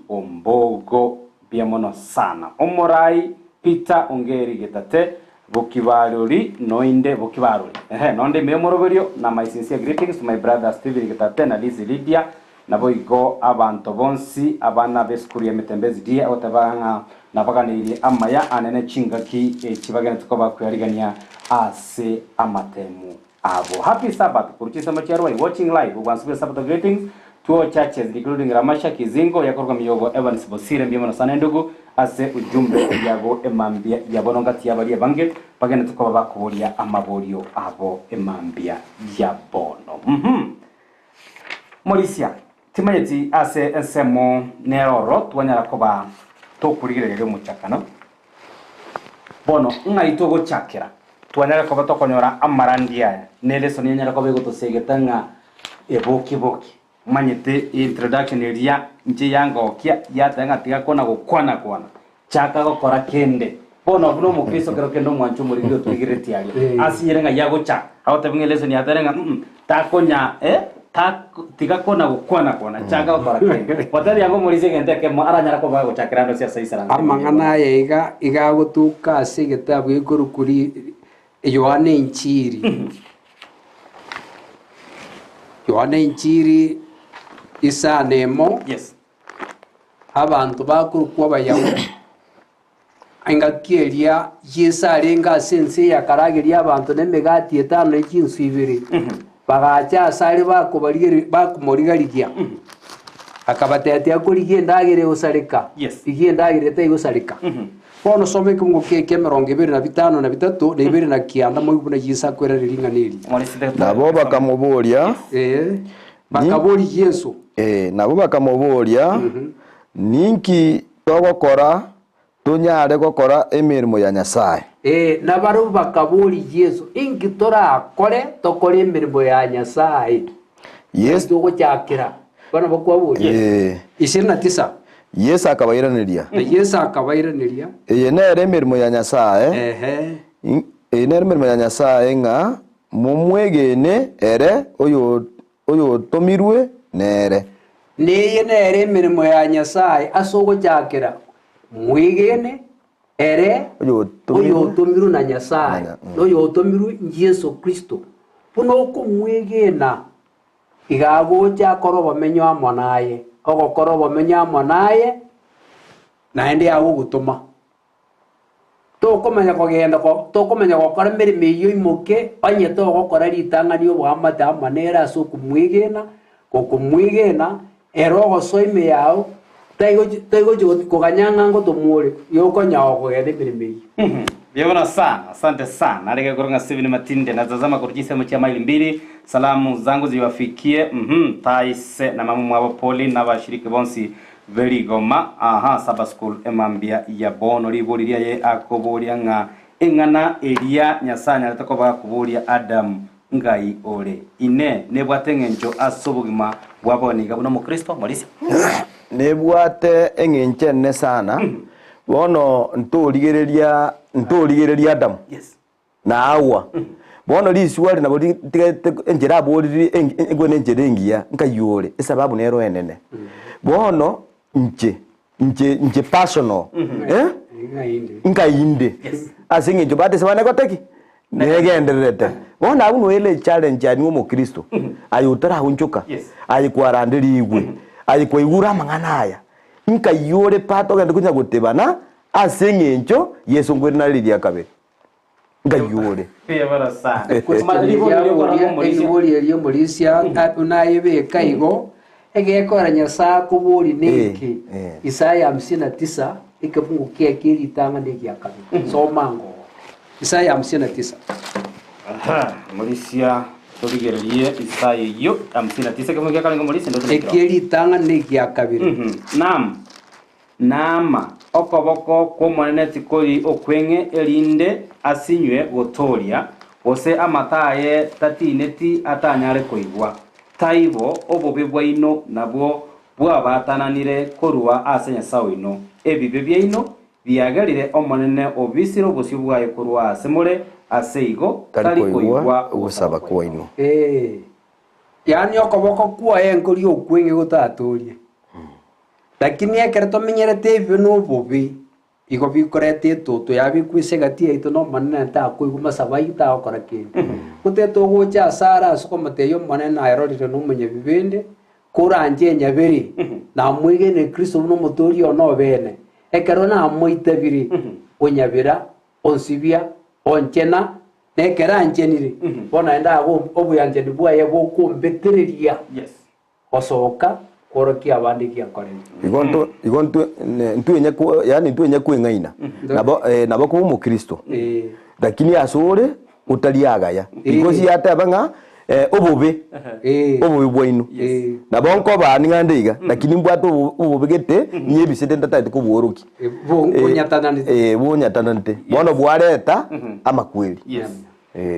Speaker 1: ombogo biamono sana omorai Peter ongeri getate Bokibaruri noinde bokibaruri nonde memoroberio na my sincere greetings to my brother Stephen Getate na Liz Lydia nabo igo abantu bonsi abana beskuri emitembezi dia otabanga nabaganiriye amaya anene chingaki kibagana tukoba kuyarigania ase amatemu abo. Happy Sabbath kuruchisa macharo watching live Obwansu Bw'Esabato greetings to all churches including Ramasha Kizingo yakorwa miyogo Evans Bosire mbiyemo sana ndugu ase ujumbe yago emambia yabonongati yabali bange bagana tukoba bakuburia amaborio abo emambia yabono. Morisia timayeti ase esemo neroro twanyara koba tokurigirere muchakano bono ngaito go chakira twanyara koba tokonyora amarandia nele soni nyara koba go tosegetanga eboki manyete introduction area nje yango kia yatanga tiga kona go kwana chaka go kora kende bono buno mukristo kero kendo mwanchu murigiro twigireti ali asirenga yago cha awte bingele soni atarenga takonya tiga kona gukwana chaka kora kende potari yango murize gente ke aranyara ko bago chakirando cia saisara
Speaker 2: amangana ye iga gutuka sigetabu ikurukuri Yohane Inchiri isa nemo
Speaker 1: yes
Speaker 2: abantu bakurukwa bayahudi angakieria yesa renga sense yakaragiria abantu nemegati etano ikinsu ibiri bagacha asari bakumorigarigia akabatetea kurigie ndagire usarika igie ndagire te usarika bono some kumgo keke 25 na 3 na 2 na kianda moibu na yisa kwera riringaniri
Speaker 4: nabo bakamuburia
Speaker 2: bakaburi Yesu
Speaker 4: nabo bakamuburia ninki togokora tunyare gukora emirimo ya Nyasaye
Speaker 2: nabaru bakaburi Yesu inki torakore tokore emirimo ya Nyasaye
Speaker 4: yes
Speaker 2: tugo cyakira bana bakwaburi 29
Speaker 4: Yesu akabairaniria nere emirimo ya Nyasaye nere emirimo ya Nyasaye nga mumwegene ere oyo tomirwe nere
Speaker 2: niye nere emirimo ya Nyasaye asogo cyakira mwigene ere oyo tomiru na Nyasaye oyo tomiru Yesu Kristo puno ko mwigena igago cha koroba menyo amonaye ogokoroba menyo amonaye naende ago gutuma tokomanya kugenda tokomanya gukora mirimo iyo imoke anye to gukora ritangani obwamate amanera asuku mwigena erogo soime yao taigo kuganyanga ngo tumure yoko nyawo kugenda mirimo iyo
Speaker 1: Biona sana, asante sana. Arige kuronga Steven Matinde na zazama kurujisa mchia maili mbili. Salamu zangu ziwafikie. Taise na mamu mwabo poli na washiriki bonsi verigoma. Saba school emambia ya bono libuliria ye akobulia nga ingana elia nyasanya letakoba kubulia Adam ngai ole. Ine nebwate ngenjo asobugima waboni gabuno mu Kristo Morisi.
Speaker 4: Nebwate engenchene sana. Bono ntoligereria Adam na Hawa bono liswali nabo enjera boliri engone njerengia nkayole esababu nero enene bono nje personal ngainde asinge nje bade sabane koteki negenderete bono abuno ele challenge ani mu Kristo ayutara hunchuka ayikwarandiri igwe ayikoigura manganaya nkayole pato gende kunya gutebana asengencho Yesu ngwena lidia kabiri ngayore
Speaker 1: Pebara sana
Speaker 2: iburi eliyo Morisia unayebe kaigo egekora Nyasaye kuburi niki Isaya 59 ikafungukia kiri tanga niki yakabiri somango Isaya 59
Speaker 1: Morisia tuligererie Isaya yo 59 kafungukia kalingo Morisia ndo
Speaker 2: kiri tanga niki yakabiri
Speaker 1: Nama okoboko kumwanene tikoli okwenge elinde asinywe gotoria ose amataye tatineti atanyare koigwa taibo obobe bwaino nabwo bwabatananire korwa asenya sawino ebibe byaino byagarire omonene obisiro bosyo bwaye korwa asemore aseigo tali koigwa
Speaker 4: ubusaba kwaino
Speaker 2: yani okoboko kwa enkori okwenge gotatorie lakini ekere tomenyerete ibyo n'obubi igo bikorete toto yabikwisegati ito no manene ntakwiguma sabaita okora kindi guteto gocha sara asuko mateyo manene aerorire no munye bibende kuranje nyabiri na mwigene Kristo no motori ono bene ekero na moitebiri onyabira onsibia onchena nekera anjeniri bona enda obuyanje bwaye bokumbetereria osoka korokia abandi akore
Speaker 4: igonto ntuenya yani ntuenya kwingaina nabo kuba umukristo lakini asore utaliagaya because yatabanga obobe bwaino nabonko bani ngandeiga lakini mbwato obobegete nyebisete ndatati kubworoki bunyatananite bono bwareta amakweli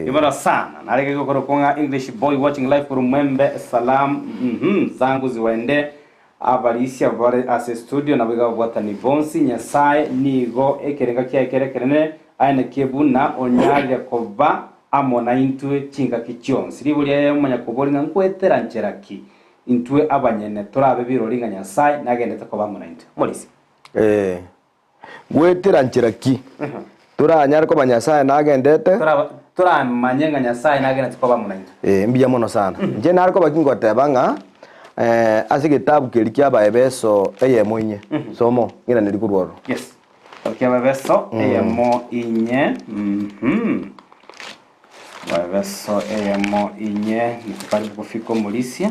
Speaker 1: Ibara sana nareke gukora konga English boy watching live from Mwembe salam zangu ziwende abarisia bare ase studio nabiga bwatani bonsi nyasaye nigo ekerenga kya ekerekerene aina kebuna onyali yakoba amona intwe chinga kichonsi ribulia manya kuboringa nkwetera ncheraki intwe abanyene turabe biroringa nyasaye nagende takoba amona intwe molisi
Speaker 4: gwetera ncheraki turanyara ko banyasaye nagendete
Speaker 1: turamanya nyasaye nagende takoba amona intwe
Speaker 4: mbiya mono sana je nariko bakingote banga ase gitabu keri kya Bw'Esabato eyemo inye somo ngira niri kurworo
Speaker 1: yes kya Bw'Esabato eyemo inye Bw'Esabato eyemo inye nikupali kufika mulisia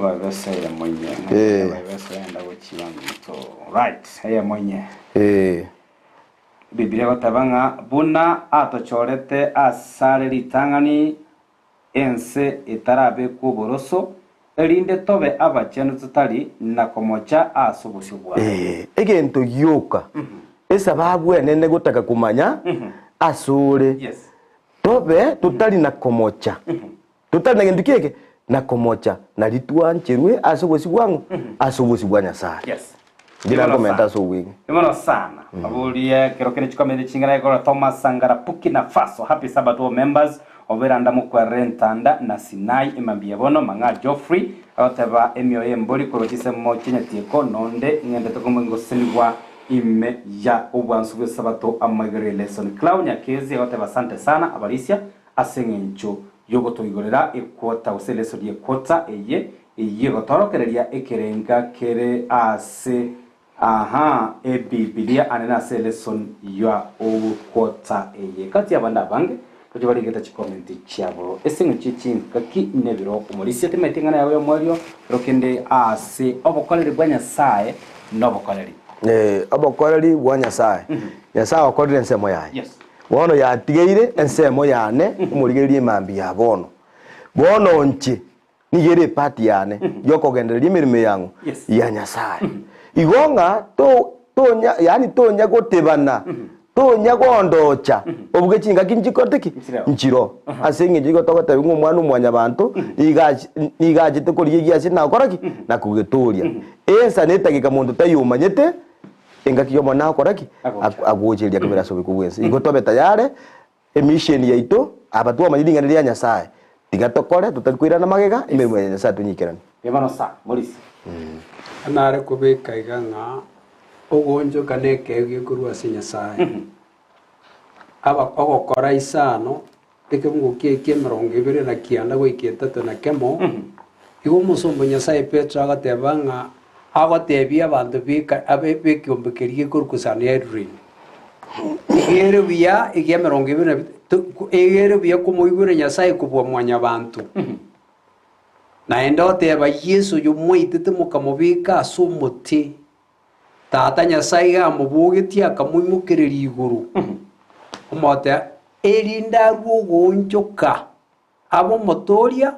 Speaker 1: Bw'Esabato eyemo inye Bw'Esabato enda gochibanto right eyemo inye Biblia batabanga buna atochorete asare litangani ense itarabe kuboroso erinde tobe abachenu tutali nakomocha asubusyo bwa
Speaker 4: egento yoka esababu enene gutaka kumanya asure tobe tutali nakomocha tutali na gintu keke nakomocha nalitwa ncherwe asubusyo bwangu asubusyo bwa Nyasaye ngira komenta so wingi
Speaker 1: imano sana abulie kirokene chikomende chingana ikora Thomas Sangara Burkina Faso happy Sabato members oberanda mu kwarentanda na Sinai imambia bono manga Geoffrey ataba emyo mboli korotise mo Kenyatieko nonde ngende tokomengo senigwa ime ya Obwansu Bw'Esabato Amaegerio lesson Clown yakezi ataba sante sana abalisia asengencho yogo toigorera ekwota useleso die kwota eye gotorokereria ekerenga kere ase Biblia anena lesson ya okwota eye kati abanda bange kujibali geta chikomenti cyabo esingu kaki nebiro kumulisi temetingana yawe mwario rokende ase obokolere bwa Nyasaye nobokoleri
Speaker 4: obokoleri bwa Nyasaye Nyasaye okorire ensemo yaye bono yatigeire ensemo yane umurigerie mambi ya bono nche nigere party yane yokogendereria mirime yangu ya Nyasaye igonga tonya yani tonya gotebana tonya gondocha obuge chinga kinjikoteki nchiro asengi jigo tokota bingu mwana umwanya bantu igaje tekoriye ase na koraki na kugetoria ensa netagika muntu tayumanyete engaki yo mwana koraki agojeria kebera so bikubwense igotobe tayare emission yaito abatu amanyiringanira ya Nyasaye tigatokore tutakwirana magega imirimo ya Nyasaye tunyikirana
Speaker 1: yemano sa molisi
Speaker 2: anare kubeka iganga ogonjo kaneke gikurwa ase Nyasaye aba ogokora isano ekemgukie kemerongo ibere na kianda goiketatu na kemo igo musombo Nyasaye Petro agatebanga agotebia abantu bika abe bekiombekerie kurukusana ya dream igere bia igemerongo ibere egere bia kumuigure Nyasaye kubwa mwanya bantu naenda oteba Yesu yumwitete mukamubika asumuti tata Nyasaye gamubugetie akamwimukirira iguru omote erinda rugonjoka abo motoria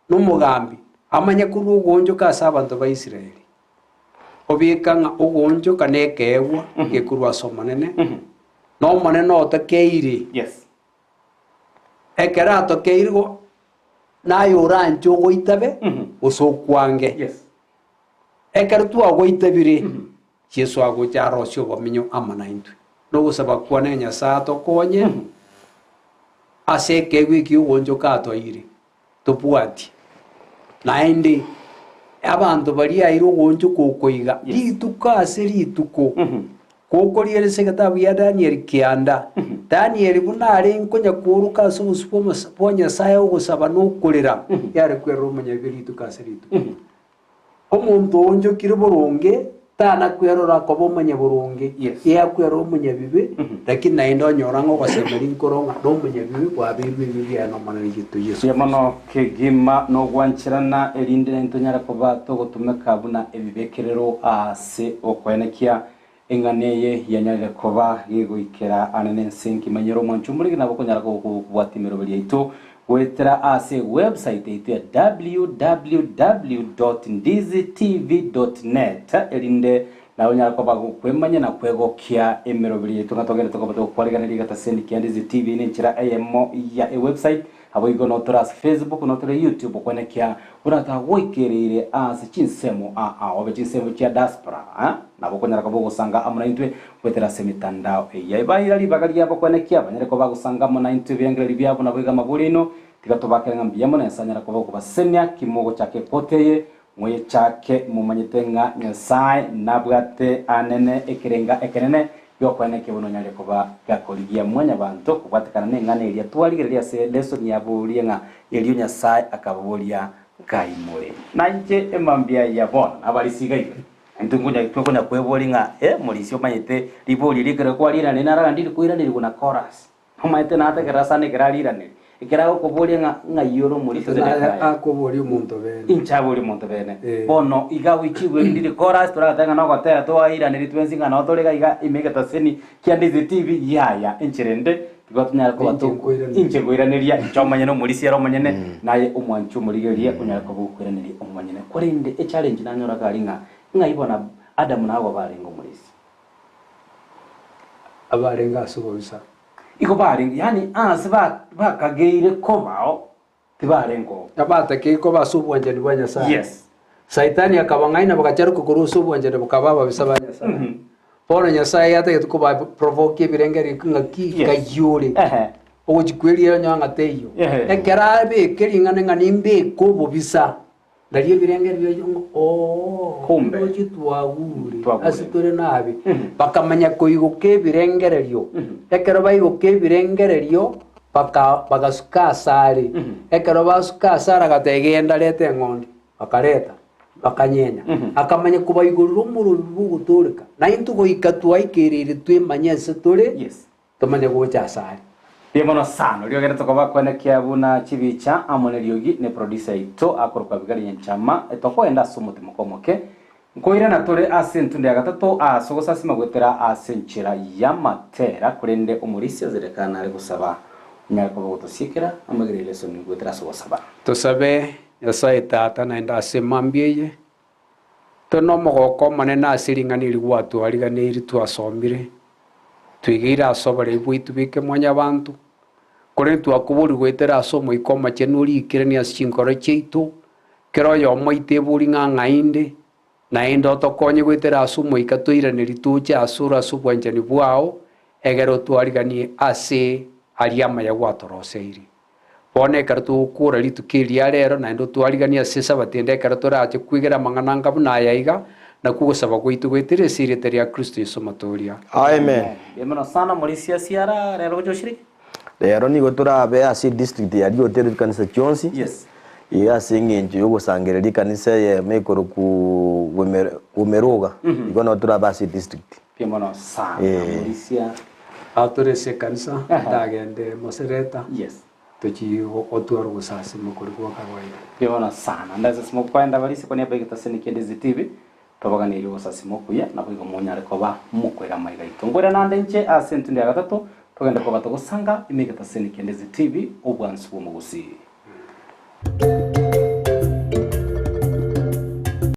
Speaker 2: n'umugambi amanya kurugonjoka asa abantu ba Israeli obikanga ugonjoka nekewa gekurwa somanene no manene otakeire ekera tokeirgo nayo rancho goitabe usokwange ekera tu agoitabire Yesu agocharo sio bominyo amana intwe no gusaba kwane Nyasaye tokonye ase kegwiki ugonjoka atoire topwati naende abantu bari airo ugonjoka ukoiga lituka ase lituko kokoriere segetabu ya Daniel kianda Daniel bunare nkonya kuruka asubusupo ponya saya ugusaba no kurira yare kwero umunyabiritu kasiritu omuntu onjo kiri burunge tana kwerora kobo munyaburunge ya kwero umunyabibi lakini naendo nyorango kwasemeri nkoronga no munyabibi kwa bibi ya no manari gitu Yesu
Speaker 1: yamano kegima no gwanchirana erinde ntonyara koba to gutumeka buna ebibekerero ase okwenekia enganeye yanyarire koba yiguikera anene nsenki manyero mwanchu muri nabo konyara kubwatimero bali ito wetera ase website ito ya www.ndizitv.net erinde nawe nyara koba kwemanya na kwegokia emero bali ito ngatogere tokoba to kwariganira gatasendi kya Ndizi TV ni nchira amo ya website abo igono toras Facebook no tore YouTube kwenekia urata woikerere ase chinsemo obe chinsemo kya diaspora nabo konyara kobo gusanga amuna intwe wetera semitandao yaibaira libagari yabo kwenekia banyere koba gusanga amuna intwe birengere byabo nabo iga mabulino tikatobakera ngambiyamo na nsanyara koba kubasenya kimogo chake poteye mwe chake mumanyitenga nyasaye nabwate anene ekirenga ekenene yokwaneke bono nyale koba gakoligia mwanya bantu kubatekana nengane elia twaligereria se lesson yabulie nga elio nyasaye akabulia kaimure nanje emambia yabona abalisigaike ntungunya twakonya kwebolinga mulisio manyete liboli likere kwalira nenara ndiri kuiranira kuna chorus omaite nata kerasane keralirane ikirago kubolinga ngayoro mulisio
Speaker 2: akoboli umuntu bene
Speaker 1: inchaboli umuntu bene bono igawi chibwe ndiri chorus turatanga no gotera twairane twenzinga no tolega iga imegata seni kya Ndizi TV yaya enchirende tugatunyara ko batu inche goiraniria ichomanye no mulisio romanyene naye umwanchu murigeria kunyara ko bukwiraniria umanyene kurinde e challenge nanyora kalinga ngayibona Adamu nawo barenga umulisi
Speaker 2: abarenga asubobisa
Speaker 1: iko barenga yani bakageire kobao tibarengo
Speaker 2: abatake ko basubwanje nibanya sa
Speaker 1: yes
Speaker 2: Saitani akabangaina bakachara kukurusu bwanje bakababa bisabanya sa pona nyasaye yate tukuba provoke birengeri ngaki kayure ojikwelia nyanga teyo ekerabe keringane nganimbe ko bisa Dario birengeri yo
Speaker 1: kumbe
Speaker 2: twagure asitore nabi bakamanya koyuke birengereryo ekero bayuke birengereryo bagasuka sari ekero basuka sara gategenda lete ngondi bakareta bakanyenya akamanya kubayigurira umurubi guturika na intugo ikatwa ikirire twemanya sitore
Speaker 1: yes
Speaker 2: tumanye gocha sari
Speaker 1: Yemono sano lyo gere tokoba kwene kiabuna chibicha amone lyogi ne producer ito akorwa bigari nchama etoko enda sumuti mukomoke nkoira na tore asentunde ya gatatu asogosa sima gwetera asenchira ya matera kurende umurisi azerekana ari gusaba nyako botosikira Amaegerio lesson gwetera sogosaba
Speaker 2: tusabe yasaye tata na enda semambiyeye tono mogoko manena asiringaniri gwatu ariganiri twasomire twigira asobare bwitu bike mwanya abantu kore twakuburi gwetera asomo ikoma chenuri ikireni asinkore cheitu kero yo moite buri ngainde na endo tokonye gwetera asomo ikatoiraniri tuche asura subwanje ni bwao egero twarigani ase aliama ya gwatoroseiri pone kartu kura litukiria rero na endo twarigani ase sabatende karatora ache kwigera mangananga buna yaiga na kugusaba gwitu gwetire sirete ya Kristo Yesu matoria
Speaker 4: amen
Speaker 1: yemono sana mulisia siara rero joshiri
Speaker 4: rero ni gotura be ase district ya hotel kanisa chonsi
Speaker 1: yes
Speaker 4: ya singenje yo gusangerera kanisa ye mekoro ku umeruga igona tura base district
Speaker 1: yemono sana mulisia
Speaker 2: autorese kanisa dagende mosereta
Speaker 1: yes
Speaker 2: tochi otwaro gusasi mukuri kwa kawaida
Speaker 1: yemono sana ndaze smokwenda balisi kwa niaba gitaseni kya Ndizi TV tobagana iri gusasi mokuya nabwo munyare koba mukwera mayiga itongora nande nche asentu ndi gatatu tugenda koba tugusanga imigata seni kya Ndizi TV Obwansu mu Gusii